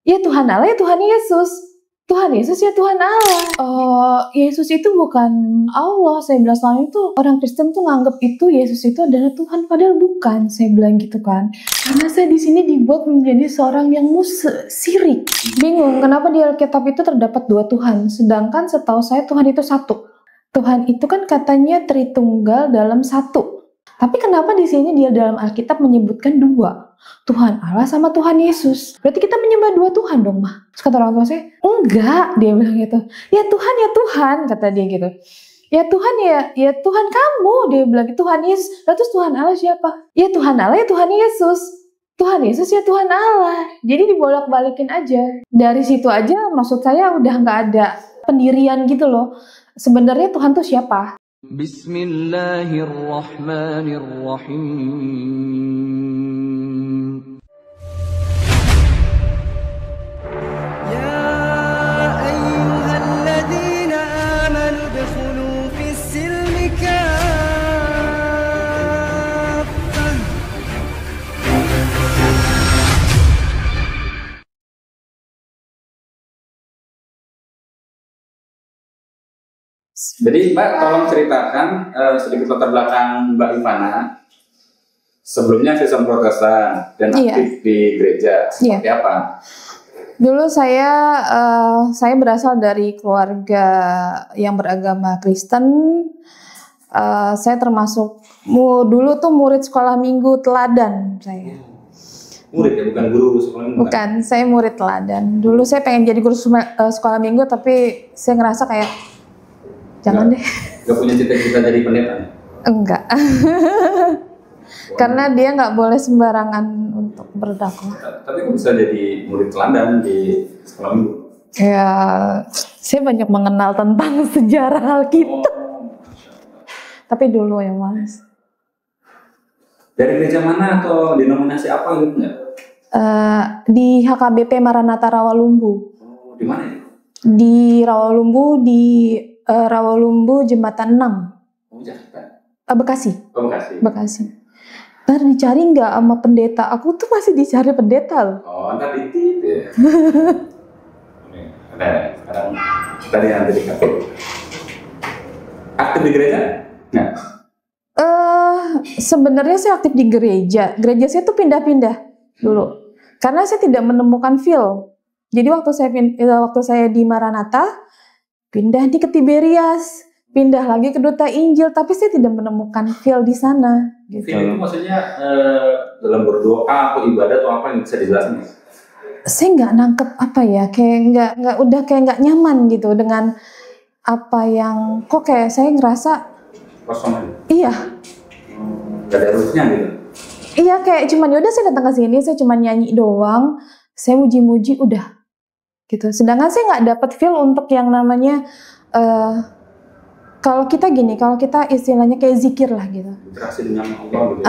Ya Tuhan Allah, ya Tuhan Yesus. Tuhan Yesus ya Tuhan Allah. Yesus itu bukan Allah. Saya bilang selama itu orang Kristen tuh nganggap itu Yesus itu adalah Tuhan, padahal bukan. Saya bilang gitu kan. Karena saya di sini dibuat menjadi seorang yang sirik. Bingung kenapa di Alkitab itu terdapat dua Tuhan, sedangkan setahu saya Tuhan itu satu. Tuhan itu kan katanya Tritunggal dalam satu. Tapi kenapa di sini dia dalam Alkitab menyebutkan dua? Tuhan Allah sama Tuhan Yesus. Berarti kita menyembah dua Tuhan dong, Mah. Terus kata orang tua saya, enggak, dia bilang gitu. Ya Tuhan, kata dia gitu. Ya Tuhan ya Tuhan kamu, dia bilang Tuhan Yesus. Lalu terus Tuhan Allah siapa? Ya Tuhan Allah, ya Tuhan Yesus. Tuhan Yesus ya Tuhan Allah. Jadi dibolak-balikin aja. Dari situ aja maksud saya udah nggak ada pendirian gitu loh. Sebenarnya Tuhan tuh siapa? Bismillahirrahmanirrahim. Ya ayyuhalladzina amanu udkhulu fis-silmi kaffah. Jadi Mbak, tolong ceritakan sedikit latar belakang Mbak Ivana. Sebelumnya Kristen Protestan dan aktif di gereja. Seperti apa? Dulu saya berasal dari keluarga yang beragama Kristen. Saya termasuk dulu tuh murid sekolah minggu teladan saya. Murid ya, bukan guru sekolah minggu? Bukan, saya murid teladan. Dulu saya pengen jadi guru sekolah minggu, tapi saya ngerasa kayak jangan deh. Gak punya cita-cita jadi pendeta? Enggak. Karena dia nggak boleh sembarangan untuk berdakwah. Tapi kok bisa jadi murid teladan di sekolah minggu? Ya, saya banyak mengenal tentang sejarah Alkitab. Tapi dulu ya Mas. Dari gereja mana atau denominasi apa gitu nggak? Di HKBP Maranatha Rawalumbu. Oh, di mana ya? Di Rawalumbu, Rawalumbu Jembatan 6. Oh, Jakarta. Bekasi. Oh, Bekasi. Bekasi. Ntar dicari nggak sama pendeta? Aku tuh masih dicari pendeta loh. Oh, ntar ditip ya. Ada sekarang tadi yang di kafe. Aktif di gereja? Nggak. Sebenarnya saya aktif di gereja. Gereja saya tuh pindah-pindah dulu. Karena saya tidak menemukan feel. Jadi waktu saya di Maranatha, pindah di ke Tiberias, pindah lagi ke Duta Injil, tapi saya tidak menemukan feel di sana. Gitu. Feel itu maksudnya dalam berdoa atau ibadah atau apa yang bisa dijelasin? Saya nggak nangkep apa ya, kayak nggak nyaman gitu dengan apa yang kok kayak saya ngerasa Kosong aja. Iya. Gak ada harusnya gitu. Iya, kayak cuman yaudah saya datang ke sini, saya cuma nyanyi doang, saya muji-muji udah gitu. Sedangkan saya nggak dapat feel untuk yang namanya kalau kita istilahnya kayak zikir lah gitu. Interaksi dengan Allah gitu.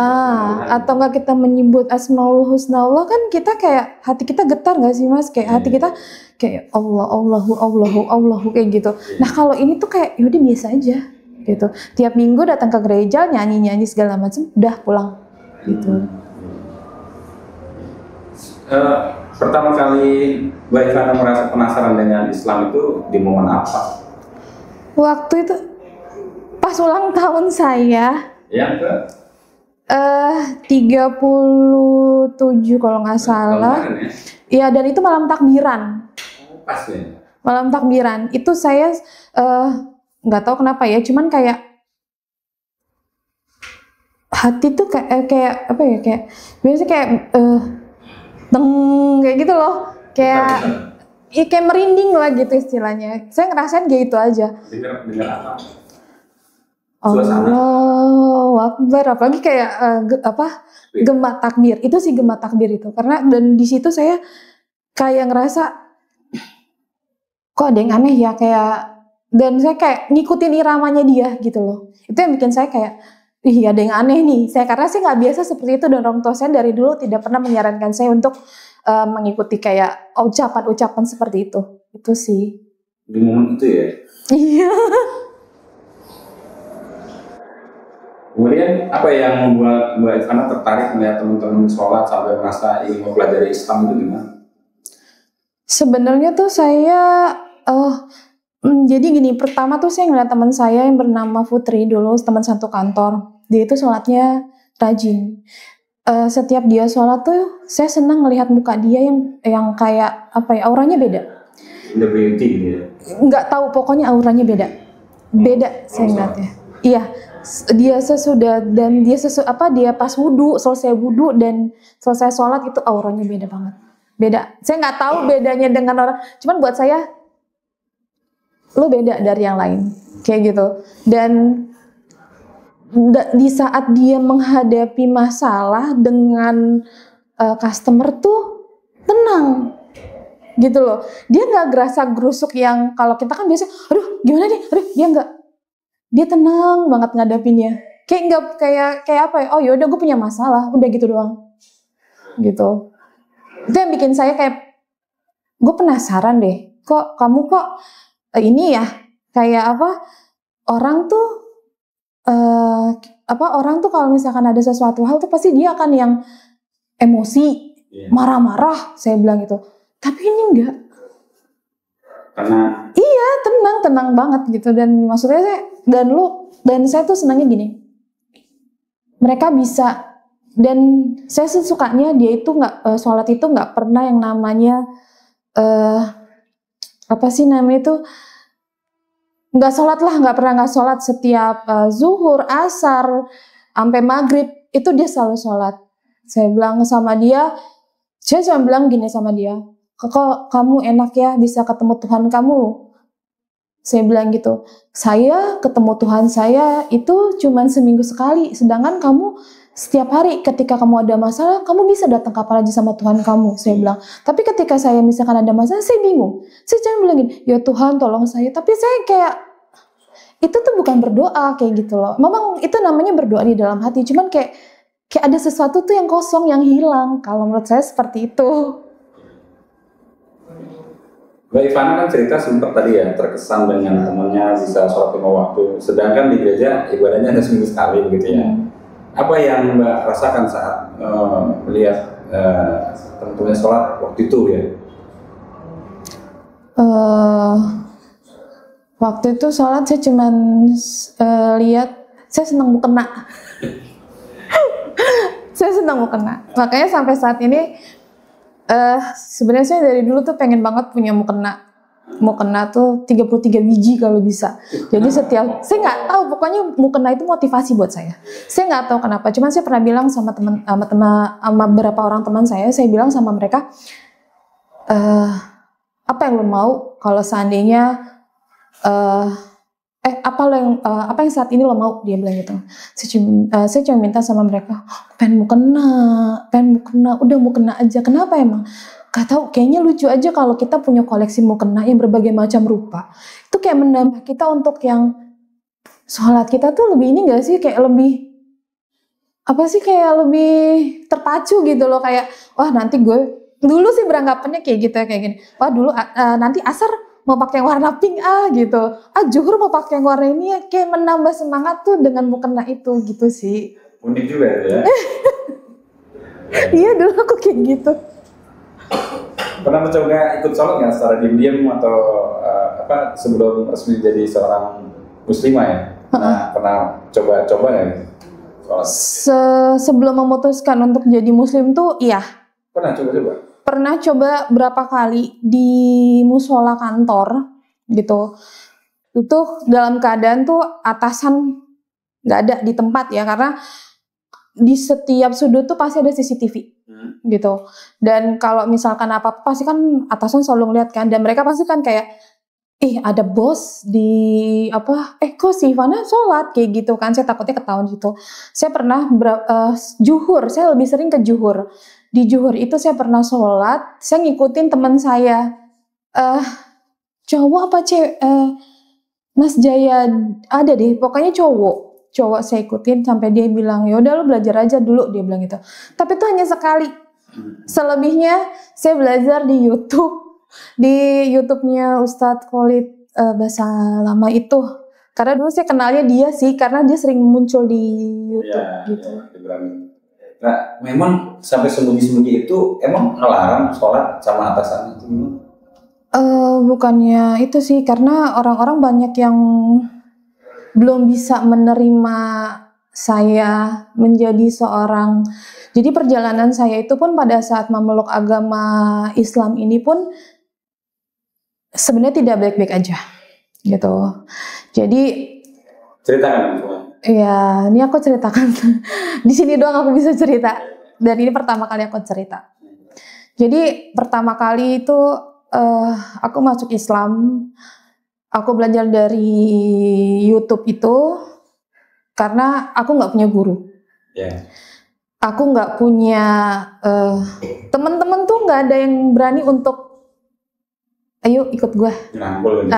Atau nggak kita menyebut Asmaul Husna Allah, kan kita kayak hati kita getar nggak sih Mas? Kayak hati kita kayak Allahu kayak gitu. Nah kalau ini tuh kayak yaudah biasa aja gitu. Tiap minggu datang ke gereja nyanyi segala macam, udah pulang gitu. Pertama kali Mbak Ivana merasa penasaran dengan Islam itu di momen apa? Waktu itu pas ulang tahun saya. Yang ke? 37 kalau nggak salah. Iya, dan itu malam takbiran. Oh, pas ya? Malam takbiran. Itu saya nggak tahu kenapa ya, cuman kayak hati tuh kayak apa ya, kayak biasanya kayak kayak gitu loh, kayak merinding lah gitu istilahnya. Saya ngerasain kayak gitu aja. Dengar apa? Allahu Akbar, apalagi kayak gema takbir. Itu sih gema takbir itu, karena dan di situ saya kayak ngerasa kok ada yang aneh ya, kayak, dan saya kayak ngikutin iramanya dia gitu loh. Itu yang bikin saya kayak ada yang aneh nih. Karena saya nggak biasa seperti itu, dan orang tua saya dari dulu tidak pernah menyarankan saya untuk mengikuti kayak ucapan-ucapan seperti itu. Itu sih. Di momen itu ya? Iya. Kemudian apa yang membuat Mbak Ivana tertarik melihat teman-teman sholat sampai merasa ingin mempelajari Islam itu gimana? Sebenarnya tuh saya jadi gini, pertama tuh saya ngeliat teman saya yang bernama Putri dulu, teman satu kantor. Dia itu sholatnya rajin. Setiap dia sholat tuh saya senang melihat muka dia yang kayak apa ya, auranya beda. Lebih tinggi gitu ya? Nggak tahu, pokoknya auranya beda. Beda saya ngeliatnya. Iya, dia sesudah dan dia dia pas wudhu, selesai wudhu dan selesai sholat itu auranya beda banget. Beda. Saya nggak tahu bedanya dengan orang. Cuman buat saya, lo beda dari yang lain, kayak gitu. Dan di saat dia menghadapi masalah dengan customer tuh tenang, gitu loh. Dia nggak gerasa gerusuk yang kalau kita kan biasa, aduh gimana nih, aduh dia nggak. Dia tenang banget ngadapinnya. Kayak nggak kayak apa ya? Oh yaudah gue punya masalah, udah gitu doang, gitu. Itu yang bikin saya kayak, gue penasaran deh, kamu ini ya, kayak apa, orang tuh kalau misalkan ada sesuatu hal tuh pasti dia akan yang emosi, marah-marah, saya bilang gitu. Tapi ini enggak. Karena iya, tenang banget gitu. Dan maksudnya saya tuh senangnya gini, mereka bisa. Dan saya sukanya dia itu sholat itu nggak pernah yang namanya nggak sholat lah, nggak pernah nggak sholat. Setiap zuhur, asar, sampai maghrib itu dia selalu sholat. Saya bilang sama dia, saya cuma bilang gini sama dia, kok kamu enak ya bisa ketemu Tuhan kamu. Saya bilang gitu, saya ketemu Tuhan saya itu cuma seminggu sekali, sedangkan kamu setiap hari ketika kamu ada masalah, kamu bisa datang kapan aja sama Tuhan kamu. Saya bilang, tapi ketika saya misalkan ada masalah, saya bingung. Saya cuma bilang gini, ya Tuhan tolong saya. Tapi saya kayak, itu tuh bukan berdoa kayak gitu loh. Memang itu namanya berdoa di dalam hati, cuman kayak ada sesuatu tuh yang kosong, yang hilang. Kalau menurut saya seperti itu. Mbak Ivana kan cerita sempat tadi ya, terkesan dengan temannya bisa sholat 5 waktu. Sedangkan di gereja ibadahnya hanya seminggu sekali gitu ya. Apa yang Mbak rasakan saat melihat teman-temannya sholat waktu itu ya? Waktu itu sholat saya cuman lihat, saya senang mukena. Saya senang mukena. Makanya sampai saat ini sebenarnya saya dari dulu tuh pengen banget punya mukena. Mukena tuh 33 biji kalau bisa. Jadi saya nggak tahu, pokoknya mukena itu motivasi buat saya. Saya nggak tahu kenapa. Cuman saya pernah bilang sama beberapa orang teman saya bilang sama mereka, apa yang lo mau kalau seandainya apa yang saat ini lo mau, dia bilang gitu. Saya cuma minta sama mereka, pengen mukena, udah mukena aja. Kenapa emang? Gak tahu, kayaknya lucu aja kalau kita punya koleksi mukena yang berbagai macam rupa. Itu kayak menambah kita untuk yang sholat kita tuh lebih ini gak sih, kayak lebih kayak lebih terpacu gitu loh. Kayak wah nanti gue dulu sih beranggapannya kayak gitu ya, kayak gini. Wah dulu nanti asar mau pakai yang warna pink gitu. Zuhur mau pakai yang warna ini ya, kayak menambah semangat tuh dengan mukena itu gitu sih. Unik juga ya. Iya dulu aku kayak gitu. Pernah mencoba ikut sholat nggak secara diam-diam atau sebelum resmi jadi seorang muslimah ya? Pernah coba ya sholat? Sebelum memutuskan untuk jadi muslim tuh iya. Pernah coba? Pernah coba berapa kali di musola kantor gitu. Itu dalam keadaan tuh atasan nggak ada di tempat ya, karena di setiap sudut tuh pasti ada CCTV gitu. Dan kalau misalkan apa-apa pasti kan atasan selalu ngeliat kan, dan mereka pasti kan kayak, ada bos di kok si Ivana sholat kayak gitu kan. Saya takutnya ketahuan gitu. Saya pernah zuhur, saya lebih sering ke zuhur. Di zuhur itu saya pernah sholat, saya ngikutin teman saya, cowok apa cewek, Mas Jaya ada deh, pokoknya cowok saya ikutin sampai dia bilang, yaudah lo belajar aja dulu, dia bilang gitu. Tapi itu hanya sekali. Selebihnya saya belajar di YouTube-nya Ustadz Khalid bahasa lama itu. Karena dulu saya kenalnya dia sih, karena dia sering muncul di YouTube gitu. Nah, memang sampai sembunyi-sembunyi itu emang ngelarang sholat sama atasan itu? Bukannya itu sih, karena orang-orang banyak yang belum bisa menerima saya menjadi seorang. Jadi perjalanan saya itu pun pada saat memeluk agama Islam ini pun sebenarnya tidak baik-baik aja, gitu. Jadi Ceritakan semua. ya, ini aku ceritakan. Di sini doang aku bisa cerita. Dan ini pertama kali aku cerita. Jadi pertama kali itu aku masuk Islam, aku belajar dari YouTube itu karena aku nggak punya guru. Ya. Aku nggak punya teman-teman tuh nggak ada yang berani untuk ayo ikut gue. Nangkul gitu.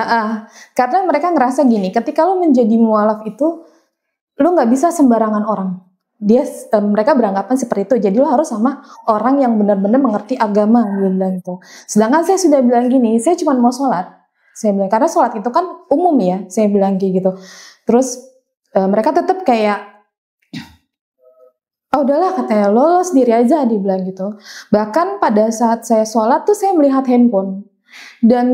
Karena mereka ngerasa gini, ketika lo menjadi mualaf itu lo nggak bisa sembarangan orang. Mereka beranggapan seperti itu, jadi lo harus sama orang yang benar-benar mengerti agama, gue bilang gitu. Sedangkan saya sudah bilang gini, saya cuma mau sholat, saya bilang, karena sholat itu kan umum ya, saya bilang kayak gitu. Terus mereka tetap kayak, oh udahlah katanya, lo sendiri aja, dibilang gitu. Bahkan pada saat saya sholat tuh saya melihat handphone. Dan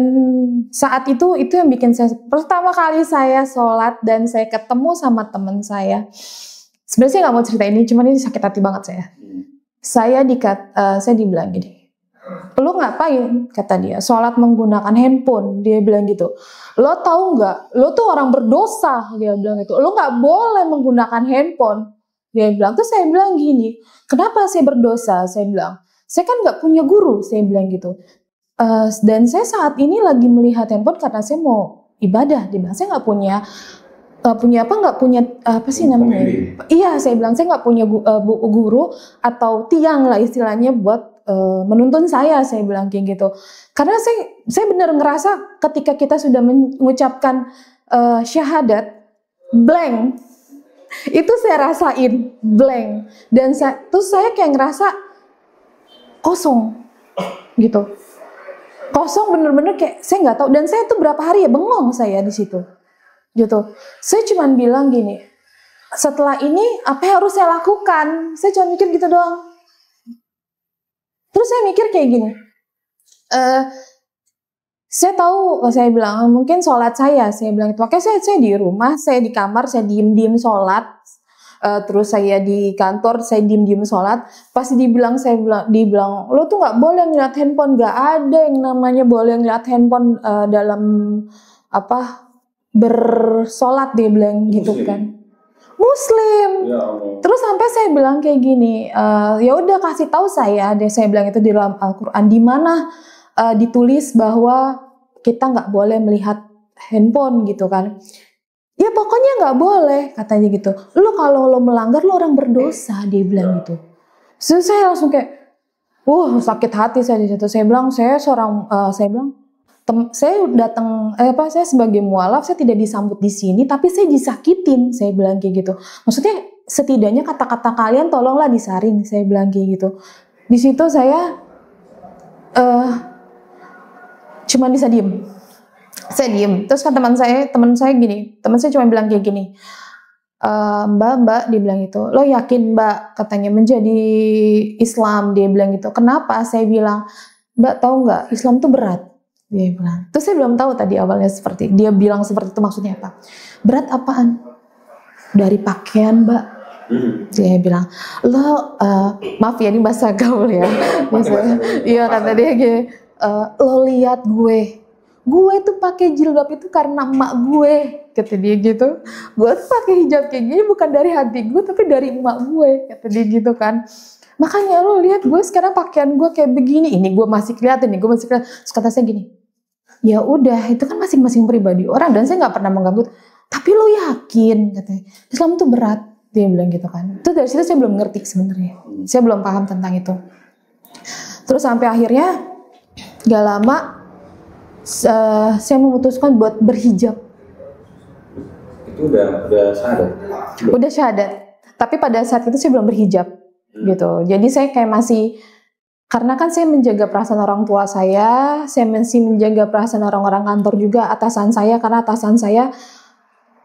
saat itu yang bikin saya, pertama kali saya sholat dan saya ketemu sama teman saya. Sebenarnya saya nggak mau cerita ini, cuman ini sakit hati banget saya. Saya dibilang gini, lo ngapain? Kata dia, sholat menggunakan handphone. Dia bilang gitu. Lo tahu nggak? Lo tuh orang berdosa. Dia bilang gitu. Lo nggak boleh menggunakan handphone. Dia bilang. Terus saya bilang gini, kenapa saya berdosa? Saya bilang, saya kan nggak punya guru. Saya bilang gitu. Dan saya saat ini lagi melihat handphone karena saya mau ibadah. Dia bilang, saya nggak punya apa sih namanya? Iya, saya bilang saya nggak punya guru atau tiang lah istilahnya buat menuntun saya bilang kayak gitu. Karena saya benar ngerasa ketika kita sudah mengucapkan syahadat, blank, itu saya rasain blank. Dan terus saya kayak ngerasa kosong gitu. Kosong bener-bener kayak saya nggak tahu. Dan saya tuh berapa hari ya bengong saya di situ. Gitu. Saya cuma bilang gini, setelah ini apa yang harus saya lakukan? Saya cuma mikir gitu doang. Terus saya mikir kayak gini, saya tahu, saya bilang mungkin sholat saya bilang itu, oke saya di rumah, saya di kamar, saya diem sholat, terus saya di kantor, saya diem sholat, pasti dibilang lo tuh nggak boleh ngeliat handphone, nggak ada yang namanya boleh ngeliat handphone dalam apa bersolat, dia bilang gitu kan. Muslim. Ya Allah. Terus sampai saya bilang kayak gini, ya udah kasih tahu saya bilang itu di dalam Al-Qur'an di mana ditulis bahwa kita nggak boleh melihat handphone gitu kan. Ya pokoknya nggak boleh katanya gitu. Lo kalau lo melanggar lo orang berdosa, dia bilang gitu. Terus saya langsung kayak, sakit hati saya di situ. Saya bilang saya saya sebagai mualaf saya tidak disambut di sini, tapi saya disakitin, saya bilang kayak gitu. Maksudnya setidaknya kata-kata kalian tolonglah disaring, saya bilang kayak gitu. Di situ saya cuma bisa diem. Saya diem. Terus kan teman saya cuma bilang kayak gini, Mbak, dia bilang gitu, lo yakin Mbak katanya menjadi Islam, dia bilang gitu. Kenapa? Saya bilang, Mbak tahu nggak Islam tuh berat. Dia bilang. Terus saya belum tahu tadi awalnya dia bilang seperti itu maksudnya apa. Berat apaan? Dari pakaian Mbak. Dia bilang, lo maaf ya ini bahasa gaul ya. Iya kata dia gini, lo lihat gue tuh pakai jilbab itu karena emak gue, kata dia gitu. Gue tuh pakai hijab kayak gini bukan dari hati gue tapi dari emak gue, kata dia gitu kan. Makanya lo lihat gue sekarang pakaian gue kayak begini, ini gue masih kelihatan nih, gue masih kelihatan. Terus kata saya gini, ya udah itu kan masing-masing pribadi orang dan saya nggak pernah mengganggu. Tapi lo yakin, katanya Islam itu berat, dia bilang gitu kan. Itu dari situ saya belum ngerti sebenarnya, saya belum paham tentang itu. Terus sampai akhirnya gak lama saya memutuskan buat berhijab. Itu udah syahadat? Udah syahadat, tapi pada saat itu saya belum berhijab. Gitu. Jadi saya kayak masih, karena kan saya menjaga perasaan orang tua saya masih menjaga perasaan orang-orang kantor juga, atasan saya, karena atasan saya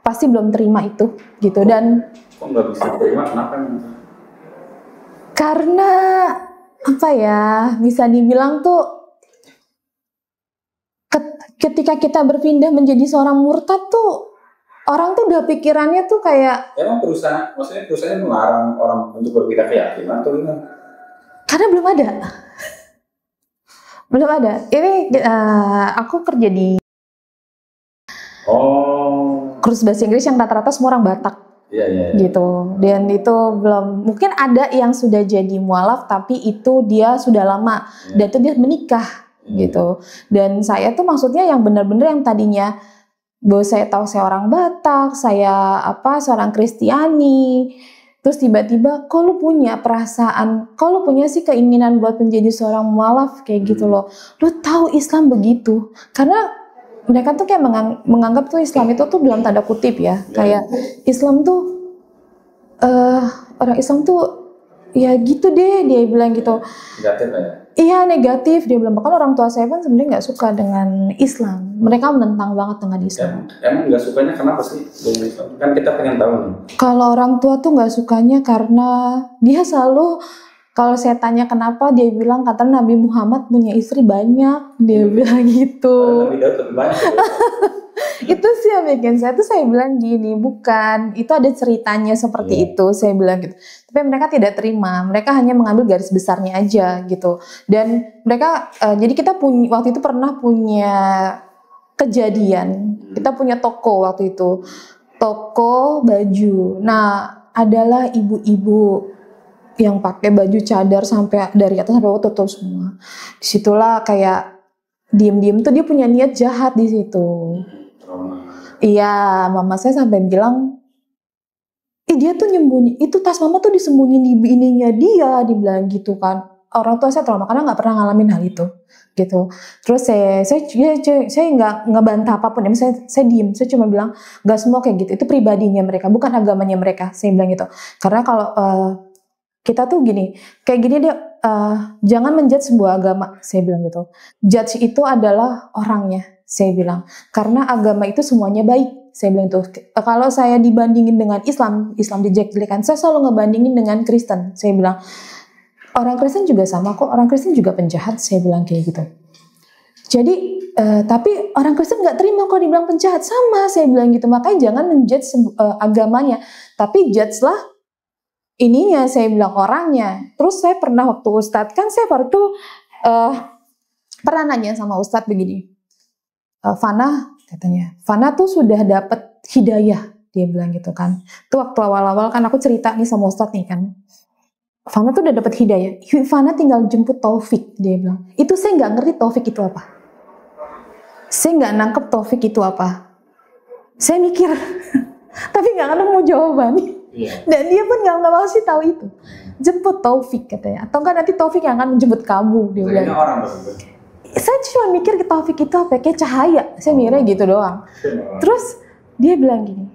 pasti belum terima itu gitu. Dan kok nggak bisa terima, kenapa? Karena apa ya, bisa dibilang tuh ketika kita berpindah menjadi seorang murtad tuh, orang tuh udah pikirannya tuh kayak, Emang perusahaan melarang orang untuk berpindah keyakinan atau gimana? karena belum ada. Ini aku kerja di kursus bahasa Inggris yang rata-rata semua orang Batak. Iya. Gitu. Dan itu belum, mungkin ada yang sudah jadi mualaf tapi itu dia sudah lama dan itu dia menikah gitu. Dan saya tuh maksudnya yang benar-benar yang tadinya bahwa saya tahu saya orang Batak, saya seorang Kristiani, terus tiba-tiba kok lu punya perasaan, kok lu punya sih keinginan buat menjadi seorang mualaf kayak gitu loh. Lu tahu Islam begitu. Karena mereka tuh kayak menganggap tuh Islam itu tuh dalam tanda kutip ya, kayak Islam tuh orang Islam tuh ya gitu deh, dia bilang gitu. Negatif ya? Iya, negatif dia bilang. Bahkan orang tua saya pun sebenarnya nggak suka dengan Islam, mereka menentang banget dengan Islam. Emang nggak sukanya kenapa sih dengan Islam? Kan kita pengen tahu nih. Kalau orang tua tuh nggak sukanya karena dia selalu, kalau saya tanya kenapa, dia bilang kata Nabi Muhammad punya istri banyak, dia bilang gitu. Nabi Daud lebih banyak. Itu sih yang bikin saya bilang gini, bukan, itu ada ceritanya seperti itu, saya bilang gitu. Tapi mereka tidak terima, mereka hanya mengambil garis besarnya aja gitu. Dan mereka, jadi kita waktu itu pernah punya kejadian, kita punya toko waktu itu, toko baju. Nah, adalah ibu-ibu yang pakai baju cadar sampai dari atas sampai bawah tutup semua. Disitulah kayak diem-diem tuh dia punya niat jahat di situ. Iya, mama saya sampai bilang, dia tuh nyembunyi, itu tas mama tuh disembunyiin di ininya dia, dibilang gitu kan. Orang tua saya trauma karena nggak pernah ngalamin hal itu, gitu. Terus saya nggak ngebantah apapun ya, saya diem, saya cuma bilang nggak semua kayak gitu, itu pribadinya mereka, bukan agamanya mereka, saya bilang gitu. Karena kalau kita tuh kayak gini dia, jangan menjudge sebuah agama, saya bilang gitu. Judge itu adalah orangnya, saya bilang. Karena agama itu semuanya baik, saya bilang itu. Kalau saya dibandingin dengan Islam dijelek-jelekan, saya selalu ngebandingin dengan Kristen, saya bilang. Orang Kristen juga sama kok, orang Kristen juga penjahat, saya bilang kayak gitu. Jadi, tapi orang Kristen nggak terima kok dibilang penjahat, sama, saya bilang gitu. Makanya jangan menjudge agamanya, tapi judge lah ininya, saya bilang orangnya. Terus saya pernah waktu Ustadz, kan saya baru tuh pernah nanya sama Ustadz begini, Fana katanya, Fana tuh sudah dapat hidayah, dia bilang gitu kan. Itu waktu awal-awal kan aku cerita nih sama Ustadz nih kan, Fana tuh udah dapat hidayah, Fana tinggal jemput taufik, dia bilang. Itu saya nggak ngerti taufik itu apa, saya nggak nangkep taufik itu apa. Saya mikir tapi nggak nemu jawabannya. Dan dia pun nggak masih tahu itu. Jemput taufik katanya, atau enggak nanti taufik yang akan menjemput kamu, dia bilang. Orang Saya cuma mikir ke taufik itu apa, kayak cahaya, saya mikirnya gitu doang. Terus dia bilang gini,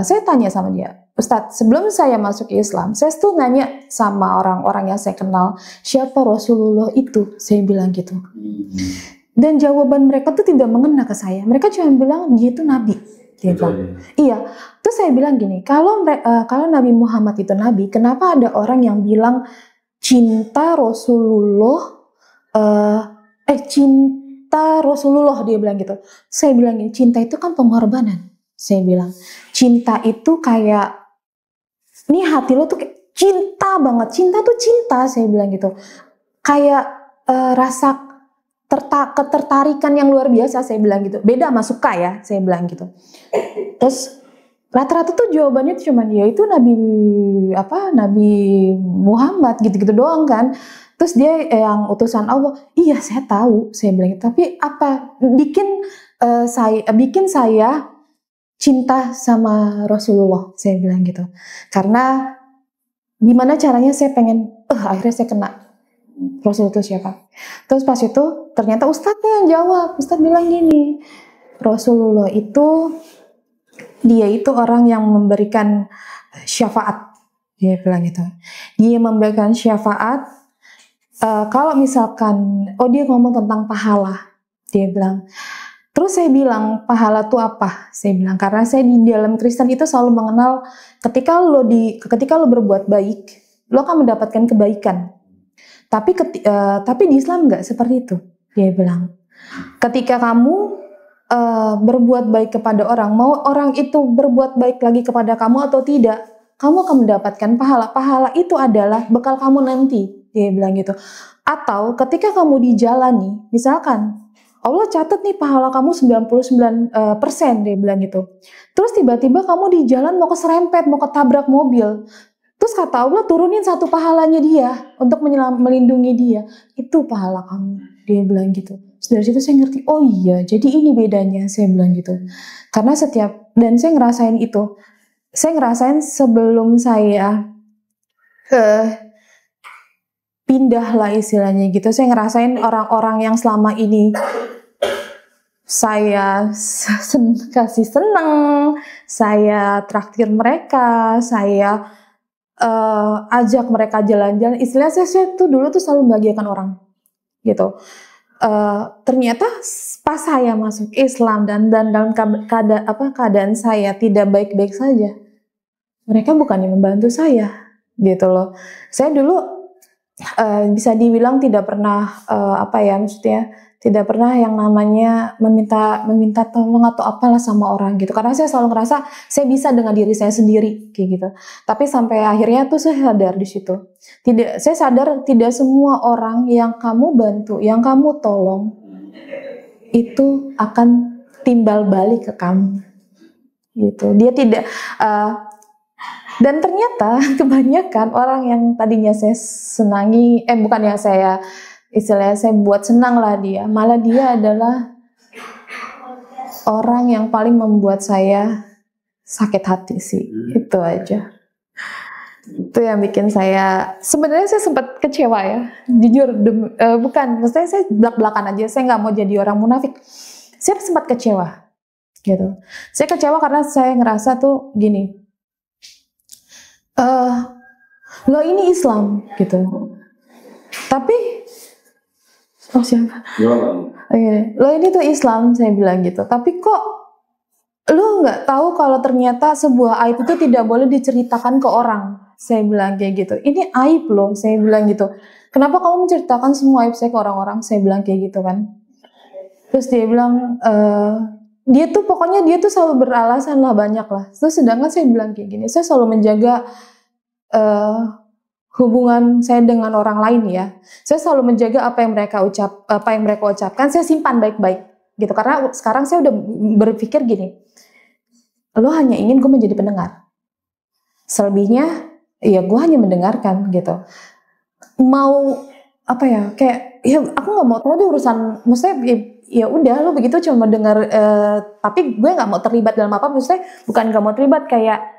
saya tanya sama dia, Ustadz, sebelum saya masuk Islam, saya tuh nanya sama orang-orang yang saya kenal, siapa Rasulullah itu, saya bilang gitu. Dan jawaban mereka tuh tidak mengena ke saya, mereka cuma bilang dia itu nabi. Dia bilang, iya. Terus saya bilang gini, kalau Nabi Muhammad itu nabi, kenapa ada orang yang bilang cinta Rasulullah, cinta Rasulullah, dia bilang gitu. Saya bilang gini, cinta itu kan pengorbanan. Saya bilang, cinta itu kayak, nih hati lo tuh kayak cinta banget, cinta tuh cinta, saya bilang gitu. Kayak rasa ketertarikan yang luar biasa, saya bilang gitu. Beda sama suka ya, saya bilang gitu. Terus rata-rata tuh jawabannya tuh cuman ya itu Nabi Muhammad gitu-gitu doang kan. Terus dia yang utusan Allah, iya saya tahu, saya bilang gitu. Tapi apa bikin saya cinta sama Rasulullah, saya bilang gitu. Karena gimana caranya saya pengen, akhirnya saya kena Rasul itu siapa. Terus pas itu ternyata Ustadznya yang jawab. Ustadz bilang gini, Rasulullah itu dia itu orang yang memberikan syafaat, dia bilang gitu. Dia memberikan syafaat. Kalau misalkan, dia ngomong tentang pahala, dia bilang. Terus saya bilang, pahala itu apa? Saya bilang, karena saya di dalam Kristen itu selalu mengenal ketika lo berbuat baik, lo akan mendapatkan kebaikan. Tapi di Islam nggak seperti itu, dia bilang. Ketika kamu berbuat baik kepada orang, mau orang itu berbuat baik lagi kepada kamu atau tidak, kamu akan mendapatkan pahala. Pahala itu adalah bekal kamu nanti, dia bilang gitu. Atau ketika kamu di jalan nih, misalkan Allah catat nih pahala kamu 99%, dia bilang gitu. Terus tiba-tiba kamu di jalan mau keserempet, mau ketabrak mobil. Terus kata Allah turunin satu pahalanya dia untuk melindungi dia. Itu pahala kamu, dia bilang gitu. Dari situ saya ngerti, oh iya, jadi ini bedanya, saya bilang gitu. Karena dan saya ngerasain itu. Saya ngerasain sebelum saya pindah lah istilahnya gitu. Saya ngerasain orang-orang yang selama ini saya kasih seneng, saya traktir mereka, saya ajak mereka jalan-jalan. Istilahnya saya tuh dulu tuh selalu membahagiakan orang gitu. Ternyata pas saya masuk Islam dan dalam keadaan saya tidak baik-baik saja, mereka bukannya membantu saya gitu loh. Saya dulu bisa dibilang tidak pernah maksudnya tidak pernah yang namanya meminta tolong atau apalah sama orang gitu, karena saya selalu ngerasa saya bisa dengan diri saya sendiri kayak gitu. Tapi sampai akhirnya tuh saya sadar di situ, saya sadar tidak semua orang yang kamu bantu, yang kamu tolong itu akan timbal balik ke kamu gitu. Dia tidak dan ternyata kebanyakan orang yang tadinya saya senangi, bukannya saya istilahnya saya buat senang lah dia, malah dia adalah orang yang paling membuat saya sakit hati sih. Itu aja. Itu yang bikin saya, sebenarnya saya sempat kecewa ya, jujur, bukan, maksudnya saya belak-belakan aja, saya nggak mau jadi orang munafik. Saya sempat kecewa gitu. Saya kecewa karena saya ngerasa tuh gini, lo ini Islam gitu, tapi siapa? Lo ini tuh Islam, saya bilang gitu, tapi kok lo nggak tahu kalau ternyata sebuah aib itu tidak boleh diceritakan ke orang, saya bilang kayak gitu. Ini aib loh, saya bilang gitu. Kenapa kamu menceritakan semua aib saya ke orang-orang, saya bilang kayak gitu kan. Terus dia bilang, dia tuh selalu beralasan lah, banyak lah. Terus sedangkan saya bilang kayak gini, saya selalu menjaga hubungan saya dengan orang lain ya. Saya selalu menjaga apa yang mereka ucapkan, saya simpan baik-baik gitu. Karena sekarang saya udah berpikir gini, lo hanya ingin gue menjadi pendengar. Selebihnya ya gue hanya mendengarkan gitu. Mau kayak ya aku nggak mau tahu deh urusan, maksudnya ya udah lo begitu cuma dengar, tapi gue nggak mau terlibat dalam apa, maksudnya bukan nggak mau terlibat kayak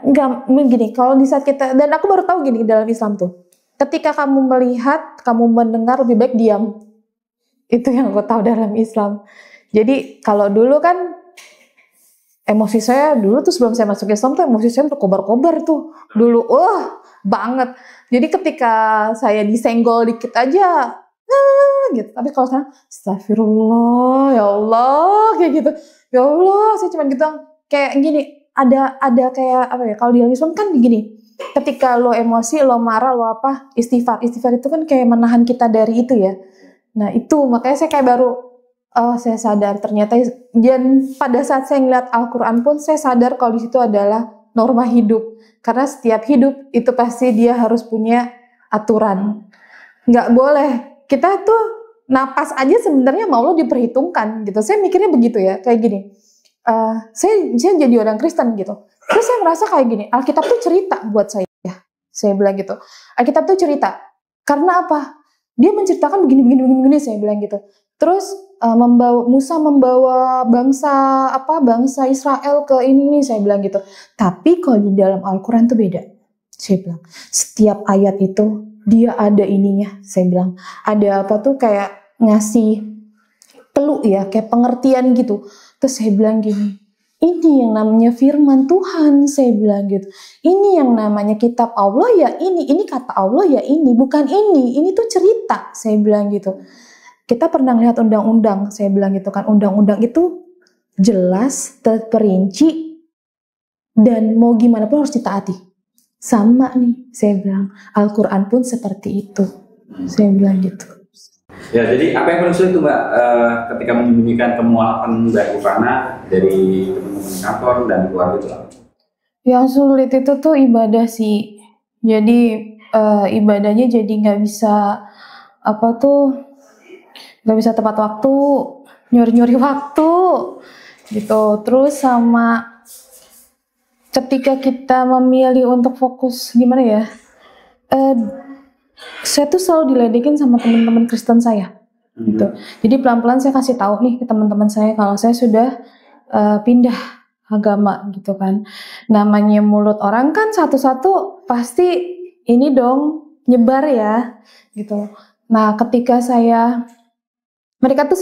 nggak gini. Kalau di saat kita, dan aku baru tahu gini dalam Islam tuh, ketika kamu melihat, kamu mendengar, lebih baik diam. Itu yang aku tahu dalam Islam. Jadi kalau dulu kan emosi saya dulu tuh sebelum saya masuk Islam tuh emosi saya berkobar-kobar tuh dulu, banget. Jadi ketika saya disenggol dikit aja gitu. Tapi kalau sekarang astagfirullah, ya Allah, kayak gitu. Ya Allah, saya cuma gitu kayak gini. Ada kayak kalau di Islam kan gini, ketika lo emosi, lo marah, lo istighfar itu kan kayak menahan kita dari itu ya. Nah itu makanya saya kayak baru saya sadar ternyata, dan pada saat saya ngeliat Al-Quran pun saya sadar kalau di situ adalah norma hidup, karena setiap hidup itu pasti dia harus punya aturan. Nggak boleh, kita tuh napas aja sebenarnya mau lo diperhitungkan gitu. Saya mikirnya begitu ya, kayak gini. Saya jadi orang Kristen gitu. Terus saya merasa kayak gini, Alkitab tuh cerita buat saya. Saya bilang gitu. Alkitab tuh cerita. Karena apa? Dia menceritakan begini, saya bilang gitu. Terus Musa membawa bangsa Israel ke ini, saya bilang gitu. Tapi kalau di dalam Al-Quran tuh beda. Saya bilang, setiap ayat itu dia ada ininya, saya bilang. Ada kayak ngasih peluk ya, kayak pengertian gitu. Terus saya bilang gini, ini yang namanya firman Tuhan, saya bilang gitu. Ini yang namanya kitab Allah ya ini kata Allah ya ini, bukan ini tuh cerita, saya bilang gitu. Kita pernah lihat undang-undang, saya bilang gitu kan, undang-undang itu jelas, terperinci, dan mau gimana pun harus ditaati. Sama nih, saya bilang, Al-Quran pun seperti itu, saya bilang gitu. Ya, jadi apa yang paling sulit tuh Mbak ketika menyembunyikan kemualapan Mbak Ivana dari teman-teman kantor dan keluarga itu? Yang sulit itu tuh ibadah sih. Jadi ibadahnya jadi nggak bisa nggak bisa tepat waktu, nyuri-nyuri waktu gitu. Terus sama ketika kita memilih untuk fokus gimana ya? Saya tuh selalu diledekin sama teman-teman Kristen saya gitu. Jadi pelan-pelan saya kasih tahu nih ke teman-teman saya kalau saya sudah pindah agama gitu kan. Namanya mulut orang kan satu-satu pasti ini dong nyebar ya gitu. Nah ketika mereka tuh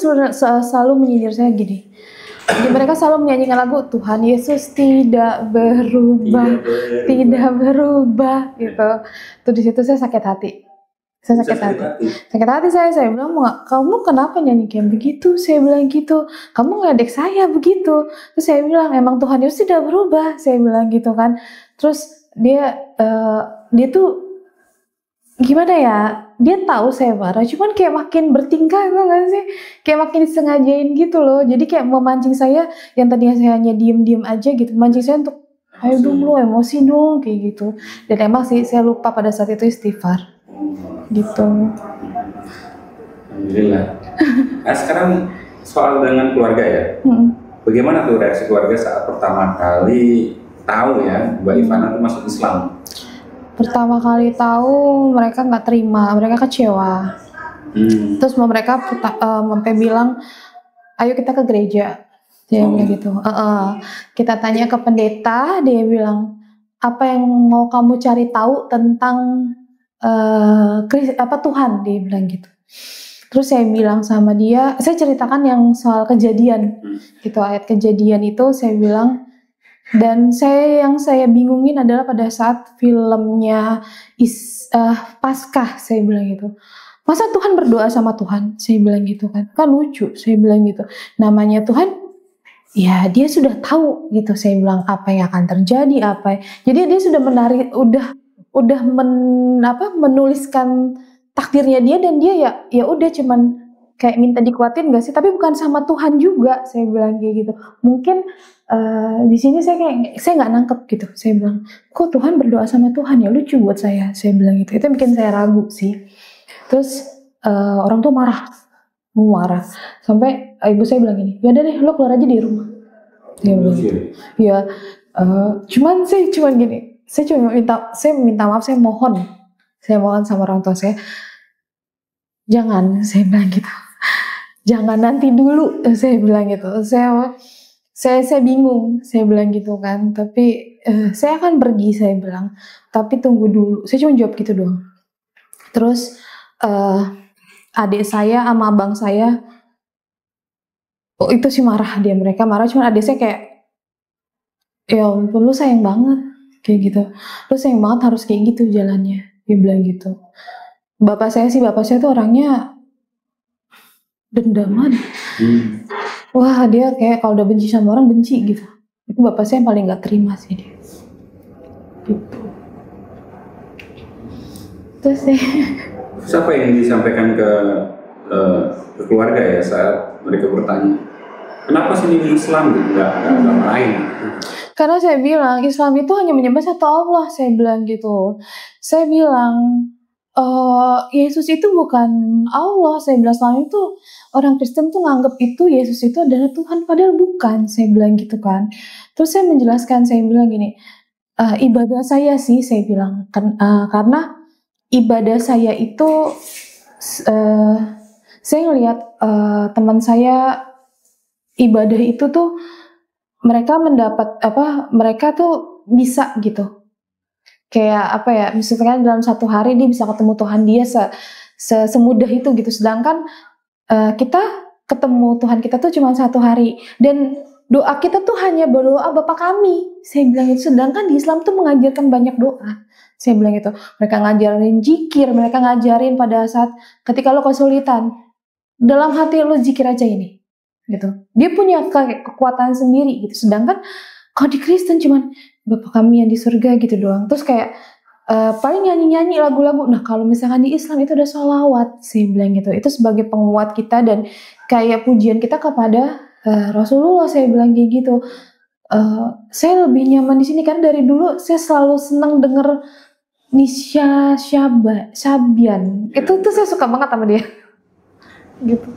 selalu menyindir saya gini. Jadi mereka selalu menyanyikan lagu Tuhan Yesus tidak berubah, tidak berubah gitu. Tuh di situ saya sakit hati. Saya sakit hati saya bilang, kamu kenapa nyanyi kayak begitu? Saya bilang gitu, kamu ngeledek saya begitu. Terus saya bilang, emang Tuhan Yesus tidak berubah, saya bilang gitu kan. Terus dia tuh gimana ya, dia tahu saya marah, cuman kayak makin bertingkah gak sih, kayak makin disengajain gitu loh. Jadi kayak memancing saya, yang tadinya saya hanya diem-diem aja gitu, memancing saya untuk ayo dong lo emosi dong kayak gitu. Dan emang sih saya lupa pada saat itu istighfar gitu. Alhamdulillah. Nah sekarang soal dengan keluarga ya. Bagaimana tuh reaksi keluarga saat pertama kali tahu ya Mbak Ivana tuh masuk Islam? Pertama kali tahu mereka nggak terima, mereka kecewa. Terus mereka sampai bilang, ayo kita ke gereja. Dia bilang gitu. Kita tanya ke pendeta, dia bilang apa yang mau kamu cari tahu tentang Tuhan, dia bilang gitu. Terus saya bilang sama dia, saya ceritakan yang soal kejadian gitu, ayat kejadian itu saya bilang. Dan yang saya bingungin adalah pada saat filmnya Paskah, saya bilang gitu. Masa Tuhan berdoa sama Tuhan? Saya bilang gitu kan lucu, saya bilang gitu. Namanya Tuhan, ya dia sudah tahu gitu, saya bilang apa yang akan terjadi, jadi dia sudah menuliskan takdirnya dia, dan dia ya udah cuman kayak minta dikuatin gak sih, tapi bukan sama Tuhan juga, saya bilang kayak gitu. Mungkin di sini saya nggak nangkep gitu, saya bilang kok Tuhan berdoa sama Tuhan, ya lucu buat saya bilang gitu. Itu bikin saya ragu sih. Terus orang tuh marah sampai ibu saya bilang gini, ya udah deh lo keluar aja di rumah. Dia bilang gitu. Ya cuman gini, saya minta maaf, saya mohon sama orang tua saya, jangan, saya bilang gitu, jangan nanti dulu, saya bilang gitu. Saya bingung, saya bilang gitu kan, tapi saya akan pergi, saya bilang, tapi tunggu dulu. Saya cuma jawab gitu doang. Terus adik saya sama abang saya itu sih marah, mereka marah. Cuma adik saya kayak, ya ampun lu sayang banget kayak gitu, lu sayang banget harus kayak gitu jalannya, dia bilang gitu. Bapak saya tuh orangnya dendaman. Wah dia kayak kalau udah benci sama orang benci gitu. Itu bapak saya yang paling nggak terima sih dia. Gitu. Terus sih. Siapa yang disampaikan ke keluarga ya saat mereka bertanya, kenapa sih ini Islam gitu, nggak lain? Karena saya bilang Islam itu hanya menyembah satu Allah, saya bilang gitu. Saya bilang Yesus itu bukan Allah, saya bilang. Selama itu orang Kristen tuh nganggap itu Yesus itu adalah Tuhan, padahal bukan, saya bilang gitu kan. Terus saya menjelaskan, saya bilang gini, ibadah saya sih, saya bilang karena ibadah saya itu saya ngelihat teman saya ibadah itu tuh mereka mereka tuh bisa gitu. Kayak misalkan dalam satu hari dia bisa ketemu Tuhan dia semudah itu gitu. Sedangkan kita ketemu Tuhan kita tuh cuma satu hari, dan doa kita tuh hanya berdoa Bapa kami, saya bilang itu. Sedangkan di Islam tuh mengajarkan banyak doa, saya bilang itu. Mereka ngajarin zikir, mereka ngajarin pada saat ketika lo kesulitan, dalam hati lo zikir aja ini gitu. Dia punya kekuatan sendiri gitu. Sedangkan kalau di Kristen cuman Bapa kami yang di surga gitu doang. Terus kayak paling nyanyi-nyanyi lagu-lagu. Nah kalau misalkan di Islam itu ada sholawat, saya bilang gitu. Itu sebagai penguat kita dan kayak pujian kita kepada Rasulullah, saya bilang kayak gitu. Saya lebih nyaman di sini karena dari dulu saya selalu senang denger Nisha Sabian. Itu tuh saya suka banget sama dia. Gitu.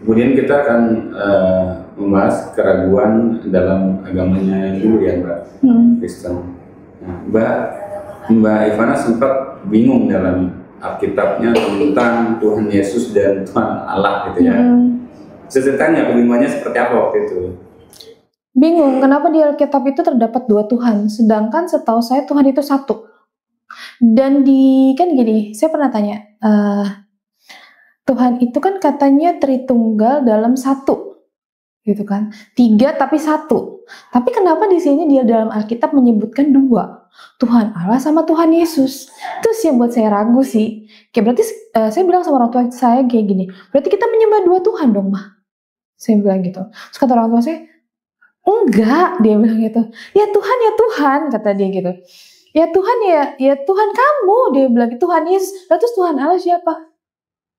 Kemudian kita akan membahas keraguan dalam agamanya dulu ya Mbak, Kristen. Nah, Mbak Ivana sempat bingung dalam Alkitabnya tentang Tuhan Yesus dan Tuhan Allah gitu ya. Ceritanya kebingungannya seperti apa waktu itu? Bingung, kenapa di Alkitab itu terdapat 2 Tuhan, sedangkan setahu saya Tuhan itu satu. Dan kan gini, saya pernah tanya, Tuhan itu kan katanya Tritunggal dalam satu, gitu kan? 3 tapi 1. Tapi kenapa di sini dia dalam Alkitab menyebutkan 2, Tuhan Allah sama Tuhan Yesus? Itu sih yang buat saya ragu sih. Kayak berarti saya bilang sama orang tua saya kayak gini, berarti kita menyembah 2 Tuhan dong, Mah. Saya bilang gitu. Terus kata orang tua saya, enggak, dia bilang gitu. Ya Tuhan, kata dia gitu. Ya Tuhan ya Tuhan kamu, dia bilang gitu. Tuhan Yesus. Lalu terus Tuhan Allah siapa?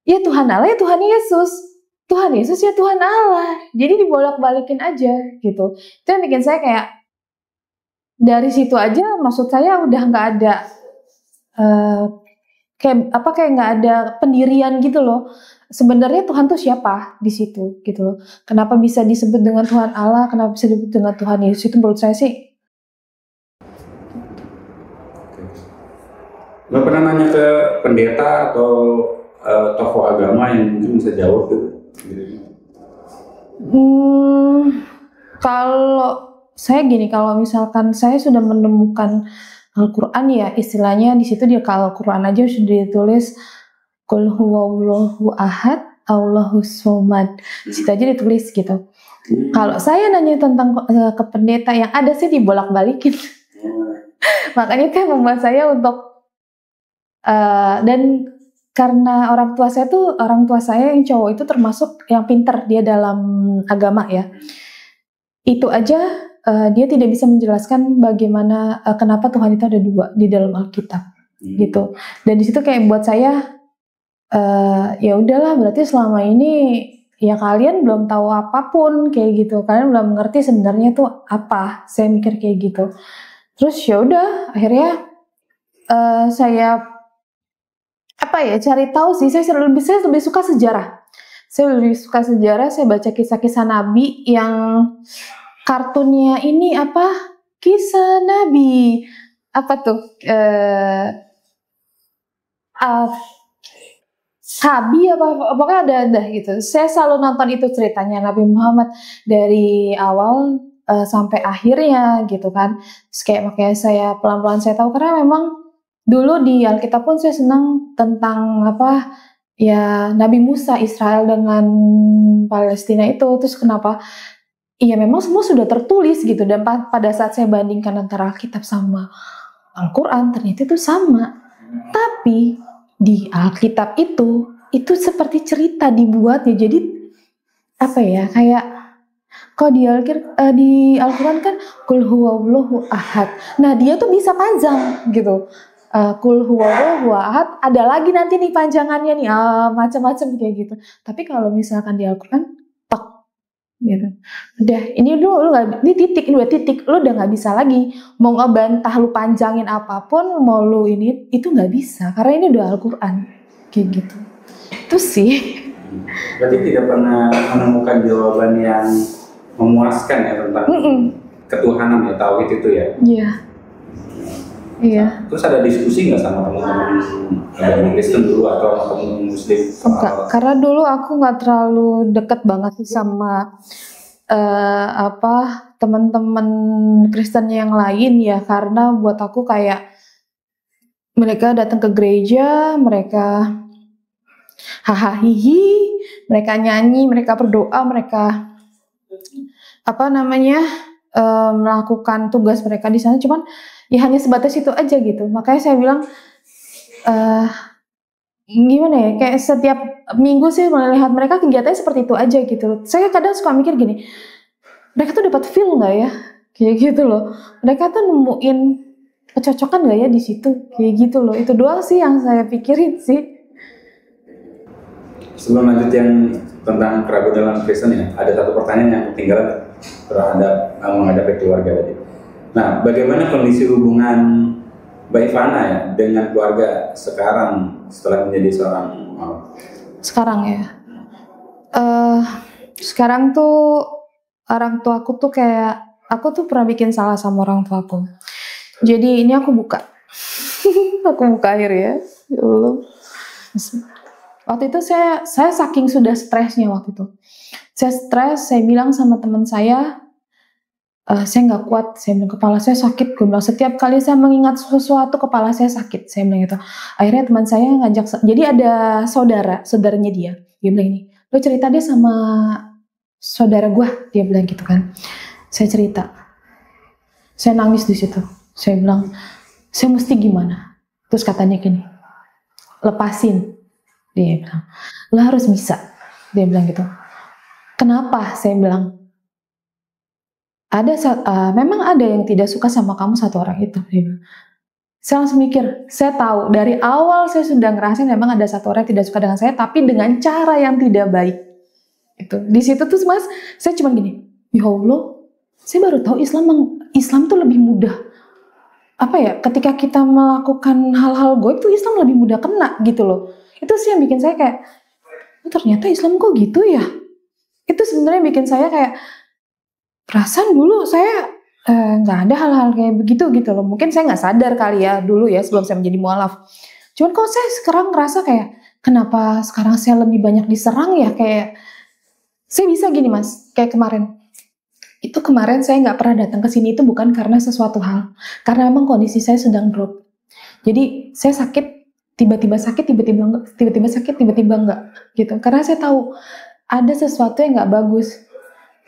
Ya Tuhan Allah, ya Tuhan Yesus. Tuhan Yesus ya Tuhan Allah. Jadi dibolak-balikin aja gitu. Itu yang bikin saya kayak dari situ aja, maksud saya udah nggak ada kayak nggak ada pendirian gitu loh. Sebenarnya Tuhan tuh siapa di situ gitu loh. Kenapa bisa disebut dengan Tuhan Allah, kenapa bisa disebut dengan Tuhan Yesus, itu menurut saya sih. Mbak pernah nanya ke pendeta atau tokoh agama yang mungkin bisa jawab tuh? Kalau saya gini, kalau misalkan saya sudah menemukan Al-Quran ya, istilahnya di situ dia kalau Al-Quran aja sudah ditulis Qul huwallahu ahad, Allahus somad. Situ aja ditulis gitu. Kalau saya nanya tentang ke pendeta yang ada sih dibolak-balikin. Makanya itu yang membuat saya untuk dan karena orang tua saya yang cowok itu termasuk yang pinter dia dalam agama ya. Itu aja dia tidak bisa menjelaskan bagaimana kenapa Tuhan itu ada 2 di dalam Alkitab gitu. Dan di situ kayak buat saya ya udahlah, berarti selama ini ya kalian belum tahu apapun kayak gitu, kalian belum mengerti sebenarnya tuh apa. Saya mikir kayak gitu. Terus ya udah akhirnya saya cari tahu sih. Saya lebih suka sejarah. Saya baca kisah-kisah Nabi yang kartunnya ini kisah Nabi Sabi pokoknya ada gitu. Saya selalu nonton itu ceritanya Nabi Muhammad dari awal sampai akhirnya gitu kan. Terus kayak makanya saya pelan-pelan saya tahu, karena memang dulu di Alkitab pun saya senang tentang ya Nabi Musa, Israel dengan Palestina itu. Terus kenapa? Iya memang semua sudah tertulis gitu, dan pada saat saya bandingkan antara Alkitab sama Al-Quran ternyata itu sama. Tapi di Alkitab itu seperti cerita dibuatnya. Jadi kayak kalau di Al-Quran kan Qul huwallahu ahad. Nah dia tuh bisa panjang gitu. Qul huwallahu ahad, ada lagi nanti nih panjangannya nih macam-macam kayak gitu. Tapi kalau misalkan di Al-Quran gitu. Udah, ini ini titik, lu udah nggak bisa lagi mau ngebantah, lu panjangin apapun, mau lu itu nggak bisa, karena ini udah Al-Quran kayak gitu. Itu sih. Berarti tidak pernah menemukan jawaban yang memuaskan ya tentang ketuhanan ya, tauhid itu ya. Iya. Iya. Terus ada diskusi nggak sama teman-teman agama Kristen dulu atau teman Muslim? Enggak, karena dulu aku nggak terlalu deket banget sih sama teman-teman Kristen yang lain ya, karena buat aku kayak mereka datang ke gereja, mereka hahaha, mereka nyanyi, mereka berdoa, mereka melakukan tugas mereka di sana, cuman ya hanya sebatas itu aja gitu. Makanya saya bilang gimana ya, kayak setiap minggu sih melihat mereka kegiatannya seperti itu aja gitu. Saya kadang suka mikir gini, mereka tuh dapat feel nggak ya kayak gitu loh. Mereka tuh nemuin kecocokan nggak ya di situ, kayak gitu loh. Itu doang sih yang saya pikirin sih. Sebelum lanjut yang tentang kerabat dalam Kristen ya, ada satu pertanyaan yang ketinggalan terhadap menghadapi keluarga tadi. Nah, bagaimana kondisi hubungan Mbak Ivana ya dengan keluarga sekarang setelah menjadi seorang mama? Sekarang ya, sekarang tuh orang tuaku tuh kayak, aku tuh pernah bikin salah sama orang tuaku. Jadi ini aku buka, aku buka air ya. Ya Allah. Waktu itu saya saking sudah stresnya waktu itu. Saya stres, saya bilang sama teman saya nggak kuat, saya bilang kepala saya sakit. Gue bilang setiap kali saya mengingat sesuatu kepala saya sakit, saya bilang gitu. Akhirnya teman saya ngajak, jadi ada saudaranya dia bilang ini, lo cerita deh sama saudara gue, dia bilang gitu kan. Saya cerita, saya nangis di situ. Saya bilang, saya mesti gimana? Terus katanya gini, lepasin. Dia bilang, lo harus bisa. Dia bilang gitu. Kenapa? Saya bilang, memang ada yang tidak suka sama kamu satu orang itu. Dia bilang. Saya langsung mikir, saya tahu dari awal saya sudah ngerasain memang ada satu orang yang tidak suka dengan saya, tapi dengan cara yang tidak baik. Itu di situ tuh mas, saya cuma gini, ya Allah, saya baru tahu Islam tuh lebih mudah. Apa ya? Ketika kita melakukan hal-hal goib tuh Islam lebih mudah kena gitu loh. Itu sih yang bikin saya kayak, oh, ternyata Islam kok gitu ya. Itu sebenarnya bikin saya kayak, perasaan dulu saya nggak ada hal-hal kayak begitu gitu loh. Mungkin saya nggak sadar kali ya dulu ya sebelum saya menjadi mualaf. Cuman kok saya sekarang ngerasa kayak, kenapa sekarang saya lebih banyak diserang ya, kayak saya bisa gini mas, kayak kemarin. Itu kemarin saya nggak pernah datang ke sini itu bukan karena sesuatu hal, karena emang kondisi saya sedang drop. Jadi saya sakit, tiba-tiba sakit, tiba-tiba enggak, tiba-tiba sakit, tiba-tiba enggak, gitu. Karena saya tahu ada sesuatu yang nggak bagus.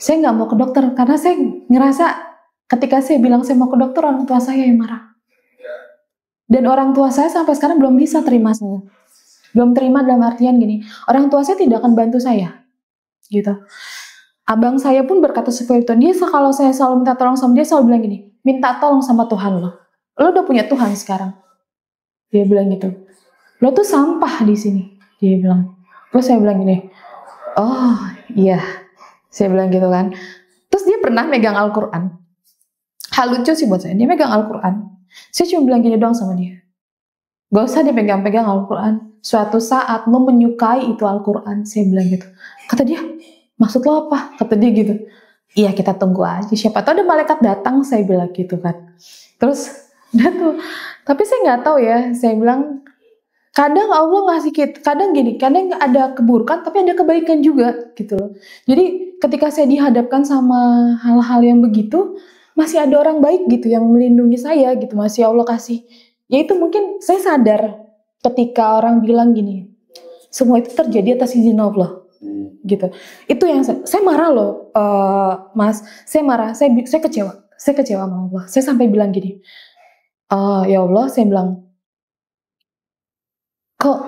Saya nggak mau ke dokter karena saya ngerasa ketika saya bilang saya mau ke dokter, orang tua saya yang marah. Dan orang tua saya sampai sekarang belum bisa terima saya. Belum terima dalam artian gini, orang tua saya tidak akan bantu saya, gitu. Abang saya pun berkata seperti itu. Dia kalau saya selalu minta tolong sama dia, selalu bilang gini, minta tolong sama Tuhan lo. Lo udah punya Tuhan sekarang. Dia bilang gitu. Lo tuh sampah di sini. Dia bilang. Terus saya bilang gini, oh iya. Saya bilang gitu kan. Terus dia pernah megang Al-Quran. Hal lucu sih buat saya. Dia megang Al-Quran. Saya cuma bilang gini doang sama dia. Gak usah dia pegang-pegang Al-Quran. Suatu saat lo menyukai itu Al-Quran. Saya bilang gitu. Kata dia, maksud lo apa? Kata dia gitu. Iya kita tunggu aja. Siapa tahu ada malaikat datang. Saya bilang gitu kan. Terus dia tuh. Tapi saya nggak tahu ya. Saya bilang. Kadang Allah ngasih kita. Kadang gini. Kadang ada keburukan. Tapi ada kebaikan juga. Gitu loh. Jadi ketika saya dihadapkan sama hal-hal yang begitu. Masih ada orang baik gitu. Yang melindungi saya gitu. Masih Allah kasih. Ya itu mungkin saya sadar. Ketika orang bilang gini. Semua itu terjadi atas izin Allah. Gitu. Itu yang saya marah loh, Mas. Saya marah, saya kecewa. Saya kecewa sama Allah. Saya sampai bilang gini, ya Allah, saya bilang, kok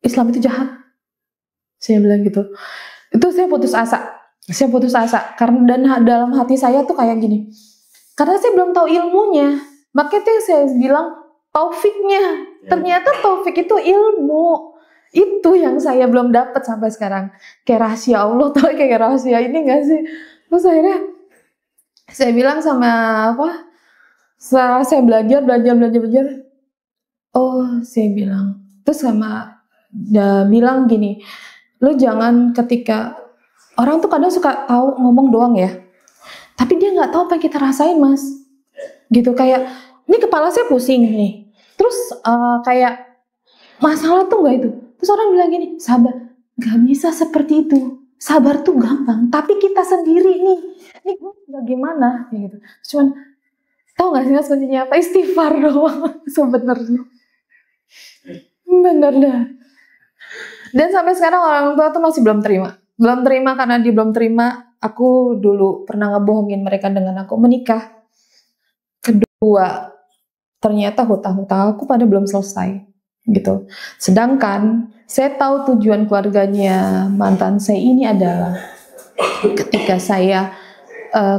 Islam itu jahat? Saya bilang gitu. Itu saya putus asa. Saya putus asa karena dan dalam hati saya tuh kayak gini. Karena saya belum tahu ilmunya. Makanya saya bilang taufiknya. Ternyata taufik itu ilmu. Itu yang saya belum dapat sampai sekarang. Kayak rahasia Allah, tau kayak rahasia ini gak sih? Terus akhirnya saya bilang sama apa? Saya belajar. Oh, saya bilang. Terus sama bilang gini, lo jangan ketika orang tuh kadang suka tahu ngomong doang ya. Tapi dia nggak tahu apa yang kita rasain, Mas. Gitu kayak ini kepala saya pusing nih. Terus kayak masalah tuh nggak itu. Terus orang bilang gini, sabar, gak bisa seperti itu. Sabar tuh gampang, tapi kita sendiri nih gue bagaimana? Gitu. Cuman, tau gak sih mas kuncinya apa? Istighfar doang, sebenarnya. Bener dah. Dan sampai sekarang orang tua tuh masih belum terima. Belum terima karena dia belum terima. Aku dulu pernah ngebohongin mereka dengan aku menikah. Kedua, ternyata hutang-hutang aku pada belum selesai. Gitu. Sedangkan saya tahu tujuan keluarganya mantan saya ini adalah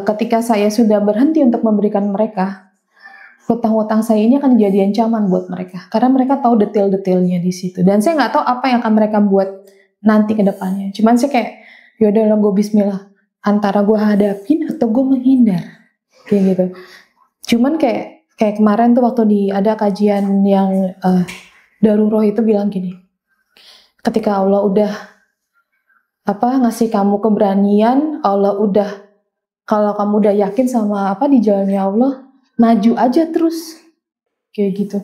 ketika saya sudah berhenti untuk memberikan mereka, hutang-hutang saya ini akan jadi ancaman buat mereka. Karena mereka tahu detail-detailnya di situ. Dan saya nggak tahu apa yang akan mereka buat nanti ke depannya. Cuman sih kayak, yaudah lah gue bismillah. Antara gue hadapin atau gue menghindar. Kayak gitu. Cuman kayak kemarin tuh waktu ada kajian yang Daruroh itu bilang gini. Ketika Allah udah ngasih kamu keberanian, Allah udah, kalau kamu udah yakin sama di jalannya Allah, maju aja terus, kayak gitu.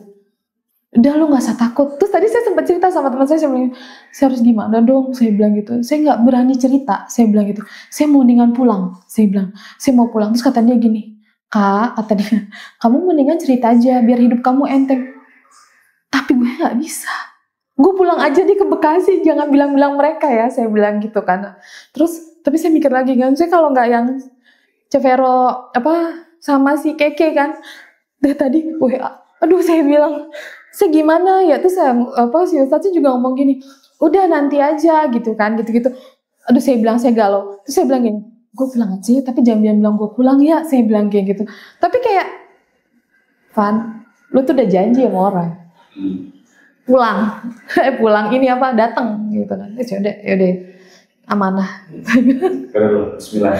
Udah lu nggak usah takut. Terus tadi saya sempat cerita sama teman saya bilang, saya harus gimana dong? Saya bilang gitu. Saya nggak berani cerita. Saya bilang gitu. Saya mau mendingan pulang. Saya bilang, saya mau pulang. Terus kata dia gini, Kak, kata dia, kamu mendingan cerita aja biar hidup kamu enteng. Tapi gue nggak bisa. Gue pulang aja nih ke Bekasi. Jangan bilang-bilang mereka ya. Saya bilang gitu kan. Terus, tapi saya mikir lagi kan. Saya kalau nggak yang Cevero sama si Keke kan. Dari tadi, aduh saya bilang, saya gimana ya, terus si Ustadznya juga ngomong gini, udah nanti aja gitu kan, gitu-gitu. Aduh saya bilang saya galau, terus saya bilang gini, gue pulang aja tapi jangan bilang gue pulang ya, saya bilang kayak gitu. Tapi kayak, Van, lu tuh udah janji sama orang, pulang ini datang gitu kan. Yaudah, amanah. Bismillah.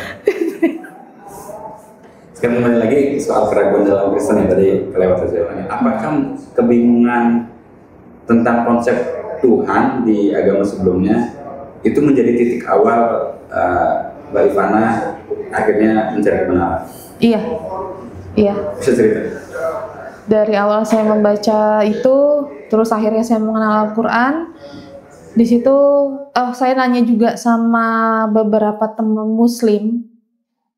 Sekarang kembali lagi soal keraguan dalam Kristen yang tadi kelewat saja. Apakah kebingungan tentang konsep Tuhan di agama sebelumnya itu menjadi titik awal Mbak Ivana akhirnya mencari kebenaran? Iya. Bisa cerita? Dari awal saya membaca itu, terus akhirnya saya mengenal Al-Quran. Di situ saya nanya juga sama beberapa teman Muslim.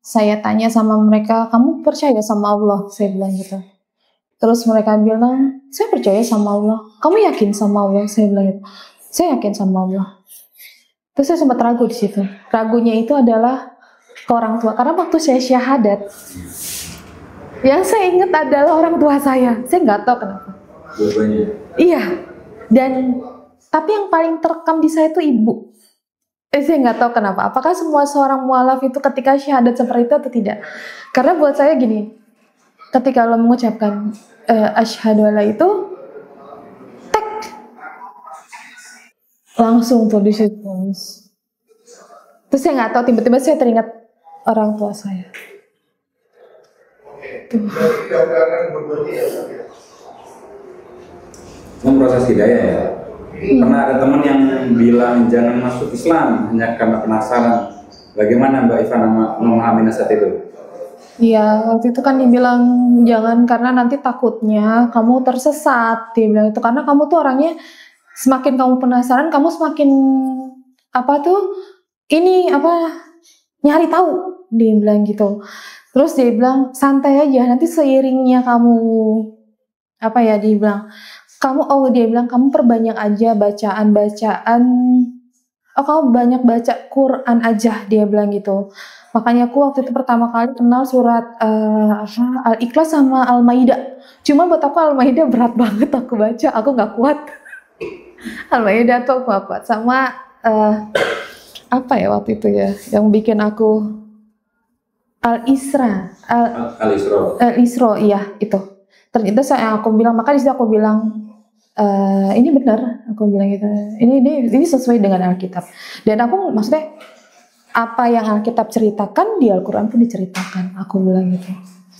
Saya tanya sama mereka, kamu percaya sama Allah? Saya bilang gitu. Terus mereka bilang, saya percaya sama Allah. Kamu yakin sama Allah? Saya bilang gitu. Saya yakin sama Allah. Terus saya sempat ragu di situ. Ragunya itu adalah ke orang tua. Karena waktu saya syahadat, yang saya ingat adalah orang tua saya. Saya nggak tahu kenapa. Dua-duanya? Iya. Tapi yang paling terekam di saya itu ibu. Saya nggak tahu kenapa. Apakah semua seorang mualaf itu ketika syahadat seperti itu atau tidak? Karena buat saya gini, ketika lo mengucapkan asyhadu alla itu, langsung tuh di situ. Terus saya nggak tahu, tiba-tiba saya teringat orang tua saya. Tuh. Ini proses hidayah ya. Pernah ada teman yang bilang jangan masuk Islam hanya karena penasaran. Bagaimana Mbak Ivana memahami nasihat itu? Iya, waktu itu kan dibilang jangan karena nanti takutnya kamu tersesat. Dia bilang itu karena kamu tuh orangnya semakin kamu penasaran, kamu semakin nyari tahu. Dia bilang gitu. Terus dia bilang santai aja, nanti seiringnya kamu dia bilang dia bilang kamu perbanyak aja bacaan. Kamu banyak baca Quran aja, dia bilang gitu. Makanya aku waktu itu pertama kali kenal surat Al-Ikhlas sama Al-Maidah. Cuma buat aku Al-Maidah berat banget aku baca, aku nggak kuat. Al-Maidah tuh aku nggak kuat. Sama waktu itu ya, yang bikin aku Al-Isra. Al-Isra, iya itu. Ternyata aku bilang, maka disitu aku bilang ini benar, aku bilang gitu. Ini sesuai dengan Alkitab. Dan aku maksudnya apa yang Alkitab ceritakan di Al-Quran pun diceritakan, aku bilang gitu.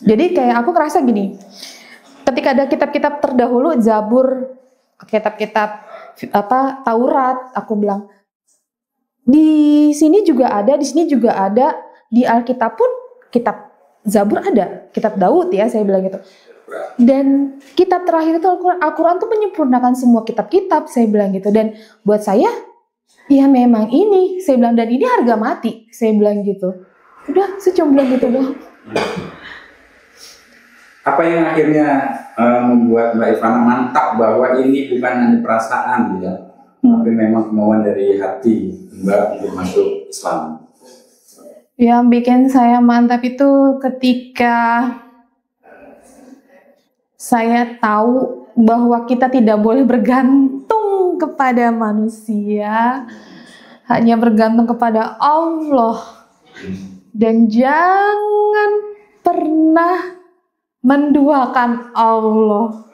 Jadi kayak aku ngerasa gini, ketika ada kitab-kitab terdahulu, Zabur, kitab-kitab Taurat, aku bilang di sini juga ada, di sini juga ada, di Alkitab pun kitab Zabur ada, kitab Daud ya, saya bilang gitu. Dan kitab terakhir itu Al-Quran tuh menyempurnakan semua kitab-kitab, saya bilang gitu. Dan buat saya, ya memang ini, saya bilang, dan ini harga mati, saya bilang gitu. Udah, saya cuma bilang gitu doang. Apa yang akhirnya membuat Mbak Ivana mantap bahwa ini bukan hanya perasaan ya, tapi memang kemauan dari hati Mbak untuk masuk Islam? Yang bikin saya mantap itu ketika saya tahu bahwa kita tidak boleh bergantung kepada manusia, hanya bergantung kepada Allah. Dan jangan pernah menduakan Allah.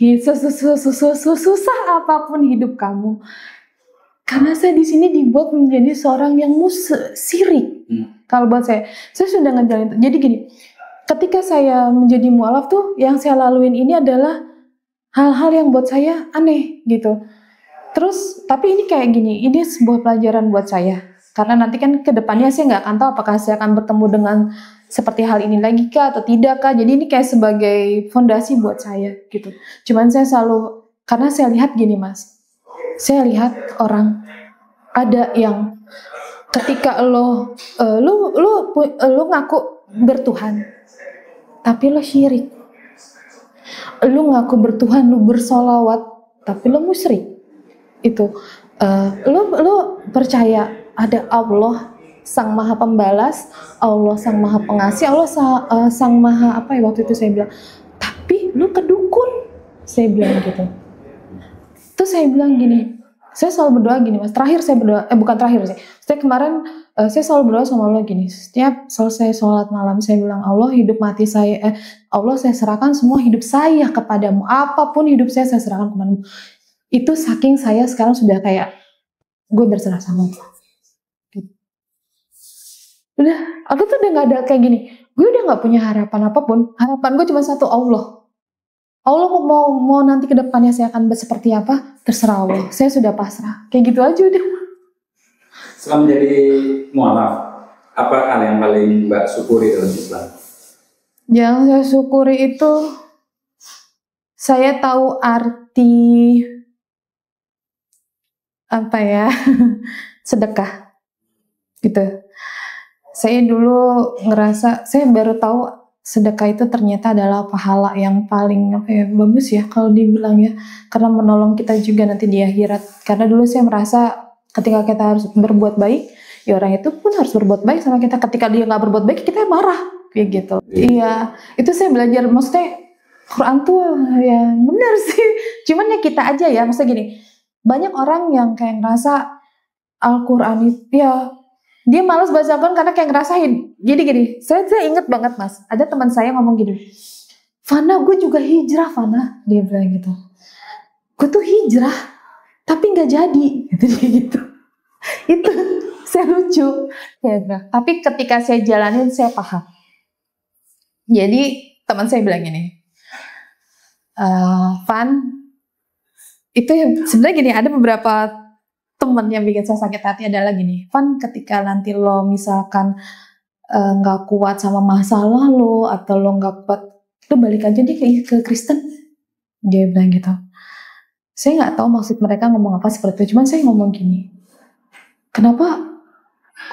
Susah apapun hidup kamu. Karena saya di sini dibuat menjadi seorang yang sirik. Kalau buat saya sudah ngejalanin. Jadi gini, ketika saya menjadi mualaf tuh, yang saya laluin ini adalah hal-hal yang buat saya aneh gitu. Terus, tapi ini kayak gini, ini sebuah pelajaran buat saya. Karena nanti kan ke depannya saya nggak akan tahu apakah saya akan bertemu dengan seperti hal ini lagi kah atau tidak kah. Jadi ini kayak sebagai fondasi buat saya gitu. Cuman saya selalu, karena saya lihat gini Mas, saya lihat orang ada yang ketika lo ngaku bertuhan, tapi lo syirik. Lo ngaku bertuhan, lo bersolawat, tapi lo musyrik. Itu lo percaya ada Allah Sang Maha Pembalas, Allah Sang Maha Pengasih, Allah Sang Maha apa ya waktu itu saya bilang, tapi lo ke dukun, saya bilang gitu. Terus saya bilang gini, saya selalu berdoa gini Mas, terakhir saya berdoa, bukan terakhir sih, saya kemarin saya selalu berdoa sama Allah gini, setiap selesai sholat malam saya bilang, Allah hidup mati saya, Allah saya serahkan semua hidup saya kepadamu, apapun hidup saya serahkan kepadamu. Itu saking saya sekarang sudah kayak gue berserah sama Allah. Udah, aku tuh udah gak ada kayak gini, gue udah gak punya harapan apapun, harapan gue cuma satu, Allah. Allah mau nanti ke depannya saya akan seperti apa, terserah Allah. Saya sudah pasrah. Kayak gitu aja udah. Setelah menjadi mualaf, apa hal yang paling Mbak syukuri dalam Islam? Yang saya syukuri itu, saya tahu arti apa ya, sedekah gitu. Saya dulu ngerasa, saya baru tahu sedekah itu ternyata adalah pahala yang paling bagus ya kalau dibilang ya, karena menolong kita juga nanti di akhirat. Karena dulu saya merasa ketika kita harus berbuat baik, ya orang itu pun harus berbuat baik sama kita. Ketika dia nggak berbuat baik, kita marah kayak gitu. Iya, itu saya belajar. Maksudnya Quran tuh ya benar sih. Cuman ya kita aja ya, maksudnya gini, banyak orang yang kayak ngerasa Al-Quran itu ya, dia malas baca Al-Quran karena kayak ngerasain. Jadi gini, saya inget banget Mas, ada teman saya ngomong gini, Fana gue juga hijrah Fana, dia bilang gitu. Gue tuh hijrah, tapi nggak jadi, gitu. Itu saya lucu. Tapi ketika saya jalanin saya paham. Jadi teman saya bilang gini, Van, itu sebenarnya gini, ada beberapa temen yang bikin saya sakit hati adalah gini, Van, ketika nanti lo misalkan nggak kuat sama masalah lo, atau lo nggak kuat, lo balik aja deh ke Kristen. Dia bilang gitu. Saya nggak tahu maksud mereka ngomong apa seperti itu, cuman saya ngomong gini, kenapa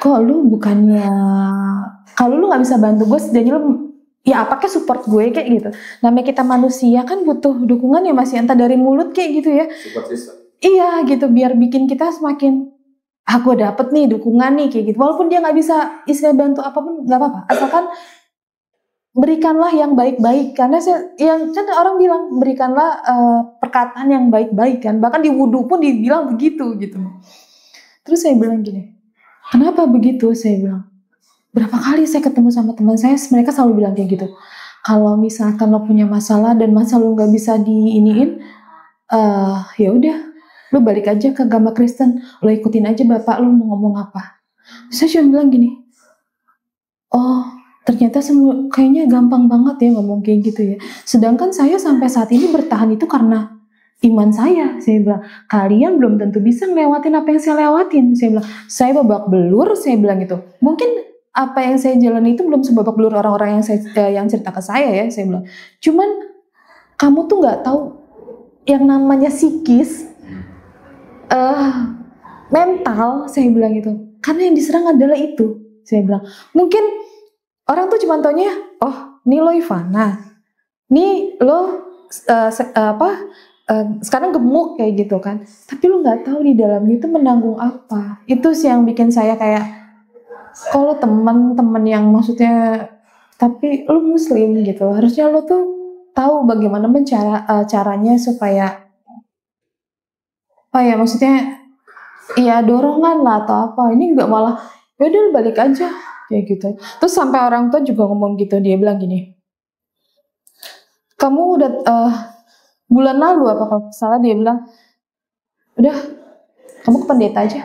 kok lo bukannya, kalau lo nggak bisa bantu gue, setidaknya lo ya apakah support gue kayak gitu. Namanya kita manusia kan butuh dukungan ya Mas, entah dari mulut kayak gitu ya. Support system. Iya gitu, biar bikin kita semakin gue dapet nih dukungan nih kayak gitu. Walaupun dia nggak bisa istilah bantu apapun nggak apa-apa, asalkan berikanlah yang baik-baik. Karena yang kan orang bilang berikanlah perkataan yang baik-baik kan. Bahkan di wudhu pun dibilang begitu gitu. Terus saya bilang gini, kenapa begitu? Saya bilang, berapa kali saya ketemu sama teman saya, mereka selalu bilang kayak gitu. Kalau misalkan lo punya masalah dan masalah lo nggak bisa diiniin, ya udah, lo balik aja ke agama Kristen, lo ikutin aja bapak lo mau ngomong apa. Saya cuma bilang gini, oh ternyata kayaknya gampang banget ya ngomong kayak gitu ya. Sedangkan saya sampai saat ini bertahan itu karena iman saya. Saya bilang, kalian belum tentu bisa ngelewatin apa yang saya lewatin. Saya bilang, saya babak belur, saya bilang gitu. Mungkin apa yang saya jalani itu belum sebabak belur orang-orang yang cerita ke saya ya, saya bilang. Cuman kamu tuh nggak tahu yang namanya psikis, mental, saya bilang gitu. Karena yang diserang adalah itu, saya bilang. Mungkin orang tuh cuma taunya, oh, nih lo Ivana, nih lo sekarang gemuk kayak gitu kan. Tapi lo nggak tahu di dalamnya itu menanggung apa. Itu sih yang bikin saya kayak, kalau teman-teman yang maksudnya, tapi lo Muslim gitu, harusnya lo tuh tahu bagaimana caranya supaya apa ya, maksudnya ya dorongan lah atau apa. Ini nggak malah yaudah balik aja kayak gitu. Terus sampai orang tua juga ngomong gitu, dia bilang gini, kamu udah bulan lalu apa kalau salah, dia bilang, udah kamu ke pendeta aja.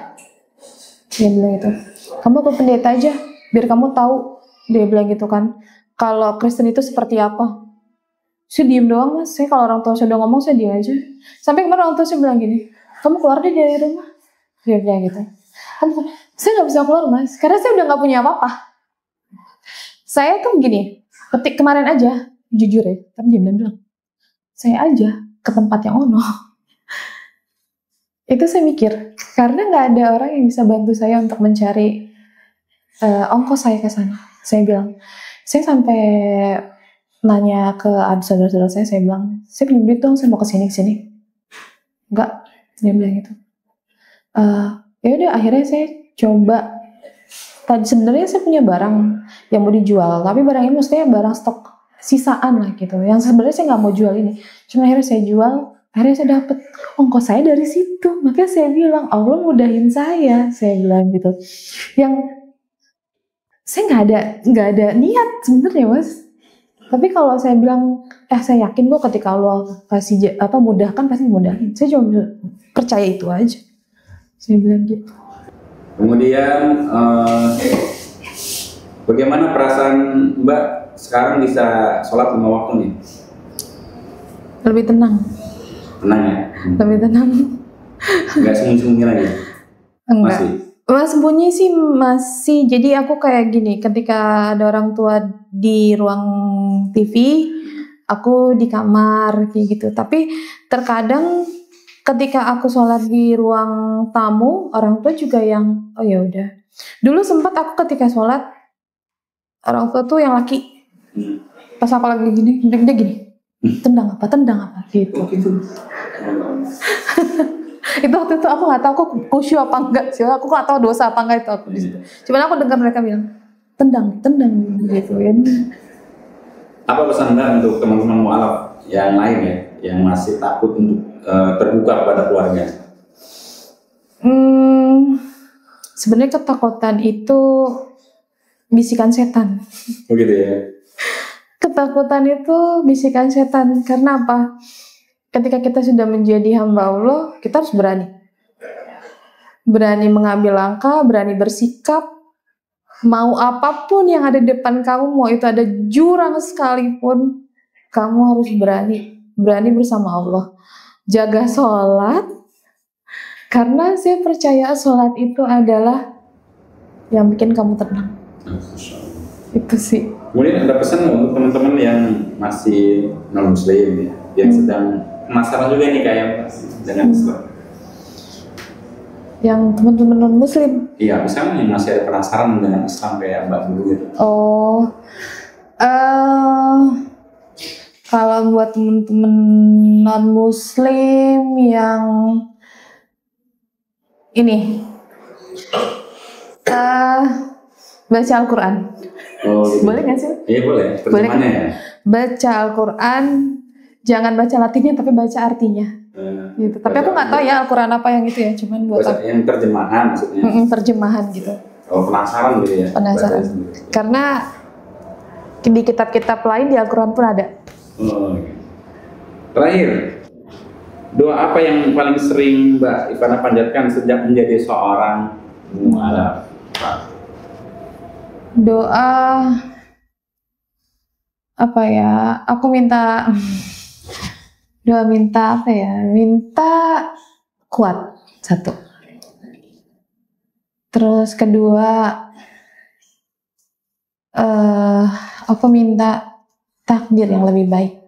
Dia bilang gitu, kamu ke pendeta aja biar kamu tahu, dia bilang gitu kan, kalau Kristen itu seperti apa. Saya diem doang mas, saya kalau orang tua saya udah ngomong saya diem aja. Sampai kemarin orang tua saya bilang gini, kamu keluar deh dari rumah, dia bilang gitu. Saya nggak bisa keluar mas, karena saya udah nggak punya apa-apa. Saya kan begini, ketik kemarin aja, jujur ya, tapi dia bilang, saya aja ke tempat yang ono. Itu saya mikir, karena nggak ada orang yang bisa bantu saya untuk mencari ongkos saya ke sana. Saya bilang, saya sampai nanya ke saudara-saudara saya bilang, saya punya duit dong, saya mau kesini. Enggak, dia bilang gitu. Ya udah, akhirnya saya coba. Tadi sebenarnya saya punya barang yang mau dijual, tapi barang ini maksudnya barang stok sisaan lah gitu. Yang sebenarnya saya nggak mau jual ini, cuma akhirnya saya jual. Akhirnya saya dapet ongkos saya dari situ. Makanya saya bilang, Allah mudahin saya bilang gitu. Yang saya nggak ada niat sebenarnya mas. Tapi kalau saya bilang, saya yakin kok ketika Allah kasih mudahkan pasti mudahin. Saya cuma percaya itu aja. Saya bilang gitu. Kemudian bagaimana perasaan Mbak sekarang bisa sholat 5 waktu nih? Lebih tenang. Tenang ya? Lebih tenang. Nggak sembunyi-sembunyi lagi? Enggak. Masih? Sembunyi sih masih. Jadi aku kayak gini, ketika ada orang tua di ruang TV, aku di kamar kayak gitu. Tapi terkadang ketika aku sholat di ruang tamu, orang tua juga yang oh ya udah. Dulu sempat aku ketika sholat, orang tua tuh yang laki, pas aku lagi gini, dia gini, tendang apa gitu. Itu waktu itu aku nggak tahu aku khusyuk apa enggak sih, aku nggak tahu dosa apa enggak itu aku di situ. Cuman aku dengar mereka bilang tendang gitu ya. Apa pesan Mbak untuk teman-teman mualaf yang lain ya, yang masih takut untuk terbuka kepada keluarga? Sebenarnya ketakutan itu bisikan setan. Begitu ya. Ketakutan itu bisikan setan. Karena apa? Ketika kita sudah menjadi hamba Allah, kita harus berani. Berani mengambil langkah, berani bersikap. Mau apapun yang ada di depan kamu, mau itu ada jurang sekalipun, kamu harus berani. Berani bersama Allah. Jaga sholat. Karena saya percaya sholat itu adalah yang bikin kamu tenang. Itu sih. Kemudian ada pesan untuk teman-teman yang masih non-muslim ya, yang sedang penasaran juga nih kayak dengan Islam. Yang teman-teman non-muslim? Iya, misalnya yang masih ada penasaran dengan Islam kayak Mbak dulu gitu. Kalau buat teman-teman non-muslim yang ini baca Al-Quran. Gitu. Boleh nggak sih? Iya boleh. Terjemahannya ya. Baca Al-Quran, jangan baca Latinnya tapi baca artinya. Gitu. Tapi aku nggak tahu ya Al-Quran apa yang itu ya, cuman buat yang terjemahan maksudnya. Terjemahan gitu. Oh penasaran gitu ya. Penasaran. Karena di kitab-kitab lain di Al-Quran pun ada. Terakhir, doa apa yang paling sering Mbak Ivana panjatkan sejak menjadi seorang mualaf? Doa apa ya? Aku minta apa ya? Minta kuat, satu. Terus kedua, aku minta takdir yang lebih baik.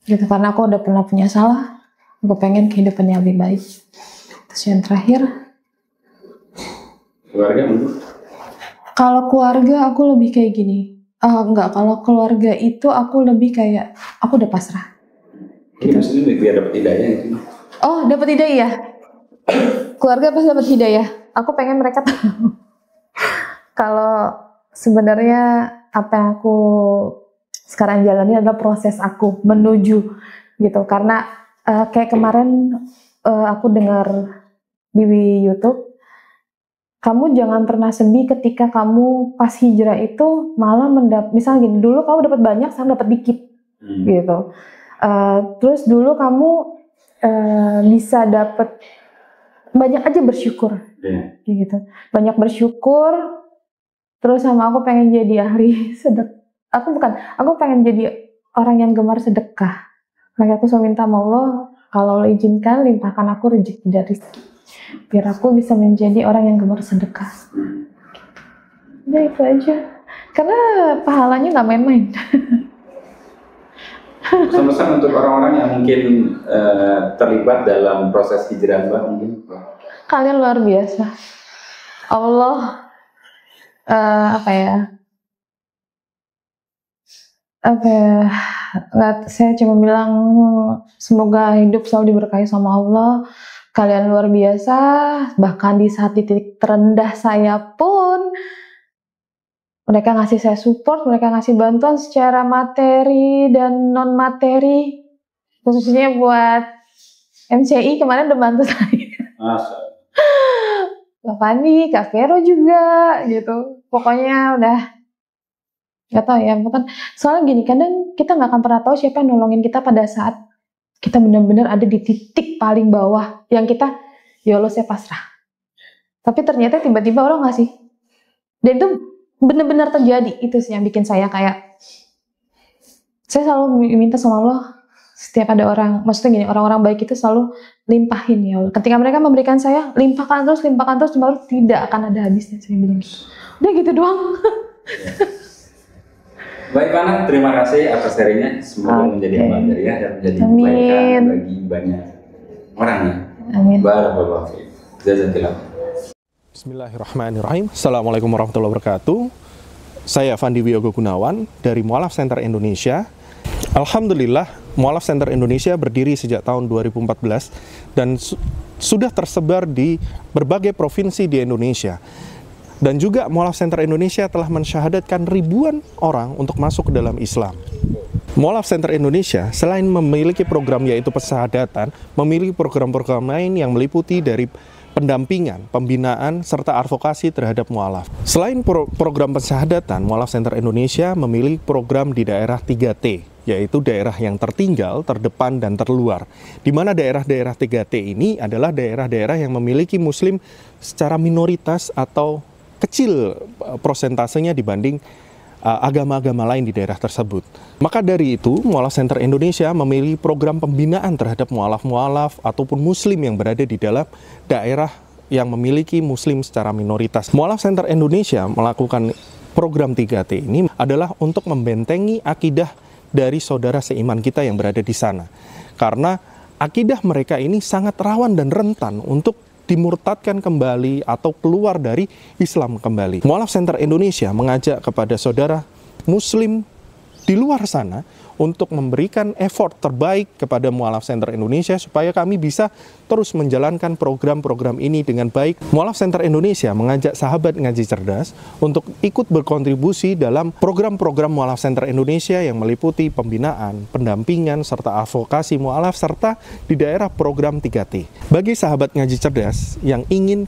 Gitu, karena aku udah pernah punya salah, aku pengen kehidupan yang lebih baik. Terus yang terakhir, keluarga menurut? Kalau keluarga aku lebih kayak gini. Enggak, kalau keluarga itu aku lebih kayak aku udah pasrah. Gitu. Maksudnya biar dapat hidayah gitu. Oh, dapat hidayah. Keluarga pasti dapat hidayah. Aku pengen mereka tahu kalau sebenarnya apa yang aku sekarang jalani adalah proses aku menuju gitu. Karena kayak kemarin aku dengar di YouTube, kamu jangan pernah sedih ketika kamu pas hijrah itu malah misalnya gini, dulu kamu dapat banyak, sekarang dapat dikit. gitu. Terus dulu kamu bisa dapet banyak aja bersyukur, gitu. Banyak bersyukur. Terus sama aku pengen jadi ahli aku pengen jadi orang yang gemar sedekah. Makanya aku selalu minta sama Allah, kalau Allah izinkan limpahkan aku rezeki dari biar aku bisa menjadi orang yang gemar sedekah. Udah itu aja. Karena pahalanya nggak main-main. Pesan-pesan untuk orang-orang yang mungkin terlibat dalam proses hijrah Mbak mungkin? Kalian luar biasa. Allah saya cuma bilang semoga hidup selalu diberkahi sama Allah. Kalian luar biasa, bahkan di saat di titik terendah saya pun mereka ngasih saya support, mereka ngasih bantuan secara materi dan non materi, khususnya buat MCI kemarin udah bantu saya. Kak Fandi, Kak Vero juga gitu. Pokoknya udah nggak tahu ya, bukan soalnya gini, kadang kita nggak akan pernah tahu siapa yang nolongin kita pada saat kita benar-benar ada di titik paling bawah yang kita ya Allah saya pasrah, tapi ternyata tiba-tiba orang ngasih, dan itu benar-benar terjadi. Itu sih yang bikin saya kayak, saya selalu minta sama Allah setiap ada orang, maksudnya gini, orang-orang baik itu selalu limpahin ya Allah, ketika mereka memberikan saya limpahkan terus baru tidak akan ada habisnya. Saya bilang udah gitu doang. Baik Pana, terima kasih atas sharingnya. Semoga menjadi amal jariah dan menjadi kebaikan bagi banyak orang ya. Amin. Barakallahu fiik. Jazakallah. Bismillahirrahmanirrahim. Assalamualaikum warahmatullahi wabarakatuh. Saya Fandi Wiyogo Gunawan dari Mu'alaf Center Indonesia. Alhamdulillah, Mu'alaf Center Indonesia berdiri sejak tahun 2014 dan sudah tersebar di berbagai provinsi di Indonesia. Dan juga Mu'alaf Center Indonesia telah mensyahadatkan ribuan orang untuk masuk ke dalam Islam. Mu'alaf Center Indonesia selain memiliki program yaitu pensyahadatan, memiliki program-program lain yang meliputi dari pendampingan, pembinaan, serta advokasi terhadap mu'alaf. Selain program pensyahadatan, Mu'alaf Center Indonesia memiliki program di daerah 3T, yaitu daerah yang tertinggal, terdepan, dan terluar. Di mana daerah-daerah 3T ini adalah daerah-daerah yang memiliki muslim secara minoritas atau kecil prosentasenya dibanding agama-agama lain di daerah tersebut. Maka dari itu, Mu'alaf Center Indonesia memiliki program pembinaan terhadap mu'alaf-mu'alaf ataupun muslim yang berada di dalam daerah yang memiliki muslim secara minoritas. Mu'alaf Center Indonesia melakukan program 3T ini adalah untuk membentengi akidah dari saudara seiman kita yang berada di sana. Karena akidah mereka ini sangat rawan dan rentan untuk dimurtadkan kembali atau keluar dari Islam kembali. Mu'alaf Center Indonesia mengajak kepada saudara muslim di luar sana untuk memberikan effort terbaik kepada Mu'alaf Center Indonesia supaya kami bisa terus menjalankan program-program ini dengan baik. Mu'alaf Center Indonesia mengajak sahabat ngaji cerdas untuk ikut berkontribusi dalam program-program Mu'alaf Center Indonesia yang meliputi pembinaan, pendampingan, serta advokasi mu'alaf, serta di daerah program 3T. Bagi sahabat ngaji cerdas yang ingin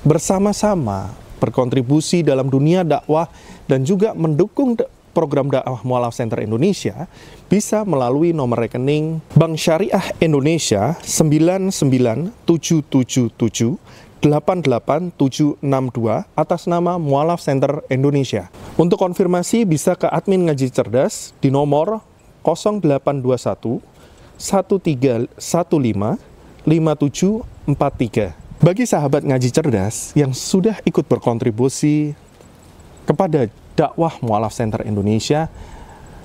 bersama-sama berkontribusi dalam dunia dakwah dan juga mendukung program dakwah Mu'alaf Center Indonesia, bisa melalui nomor rekening Bank Syariah Indonesia 99777888762 atas nama Mu'alaf Center Indonesia. Untuk konfirmasi bisa ke admin ngaji cerdas di nomor 0821 1315 5743. Bagi sahabat ngaji cerdas yang sudah ikut berkontribusi kepada dakwah Mu'alaf Center Indonesia,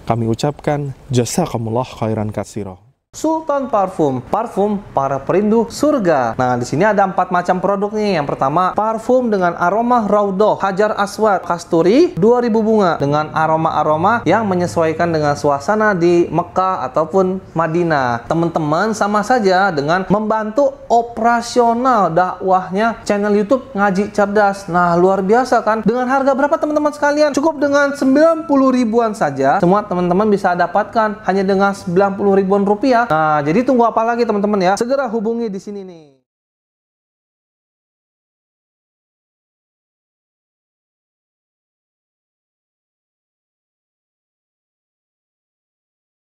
kami ucapkan jazakumullah khairan katsira. Sultan Parfum, parfum para perindu surga. Nah, di sini ada 4 macam produk nih. Yang pertama, parfum dengan aroma Raudhah, Hajar Aswad, Kasturi, 2000 bunga dengan aroma-aroma yang menyesuaikan dengan suasana di Mekah ataupun Madinah. Teman-teman sama saja dengan membantu operasional dakwahnya channel YouTube Ngaji Cerdas. Nah, luar biasa kan? Dengan harga berapa teman-teman sekalian? Cukup dengan 90 ribuan saja. Semua teman-teman bisa dapatkan hanya dengan 90 ribuan rupiah. Nah, jadi tunggu apa lagi teman-teman ya? Segera hubungi di sini nih.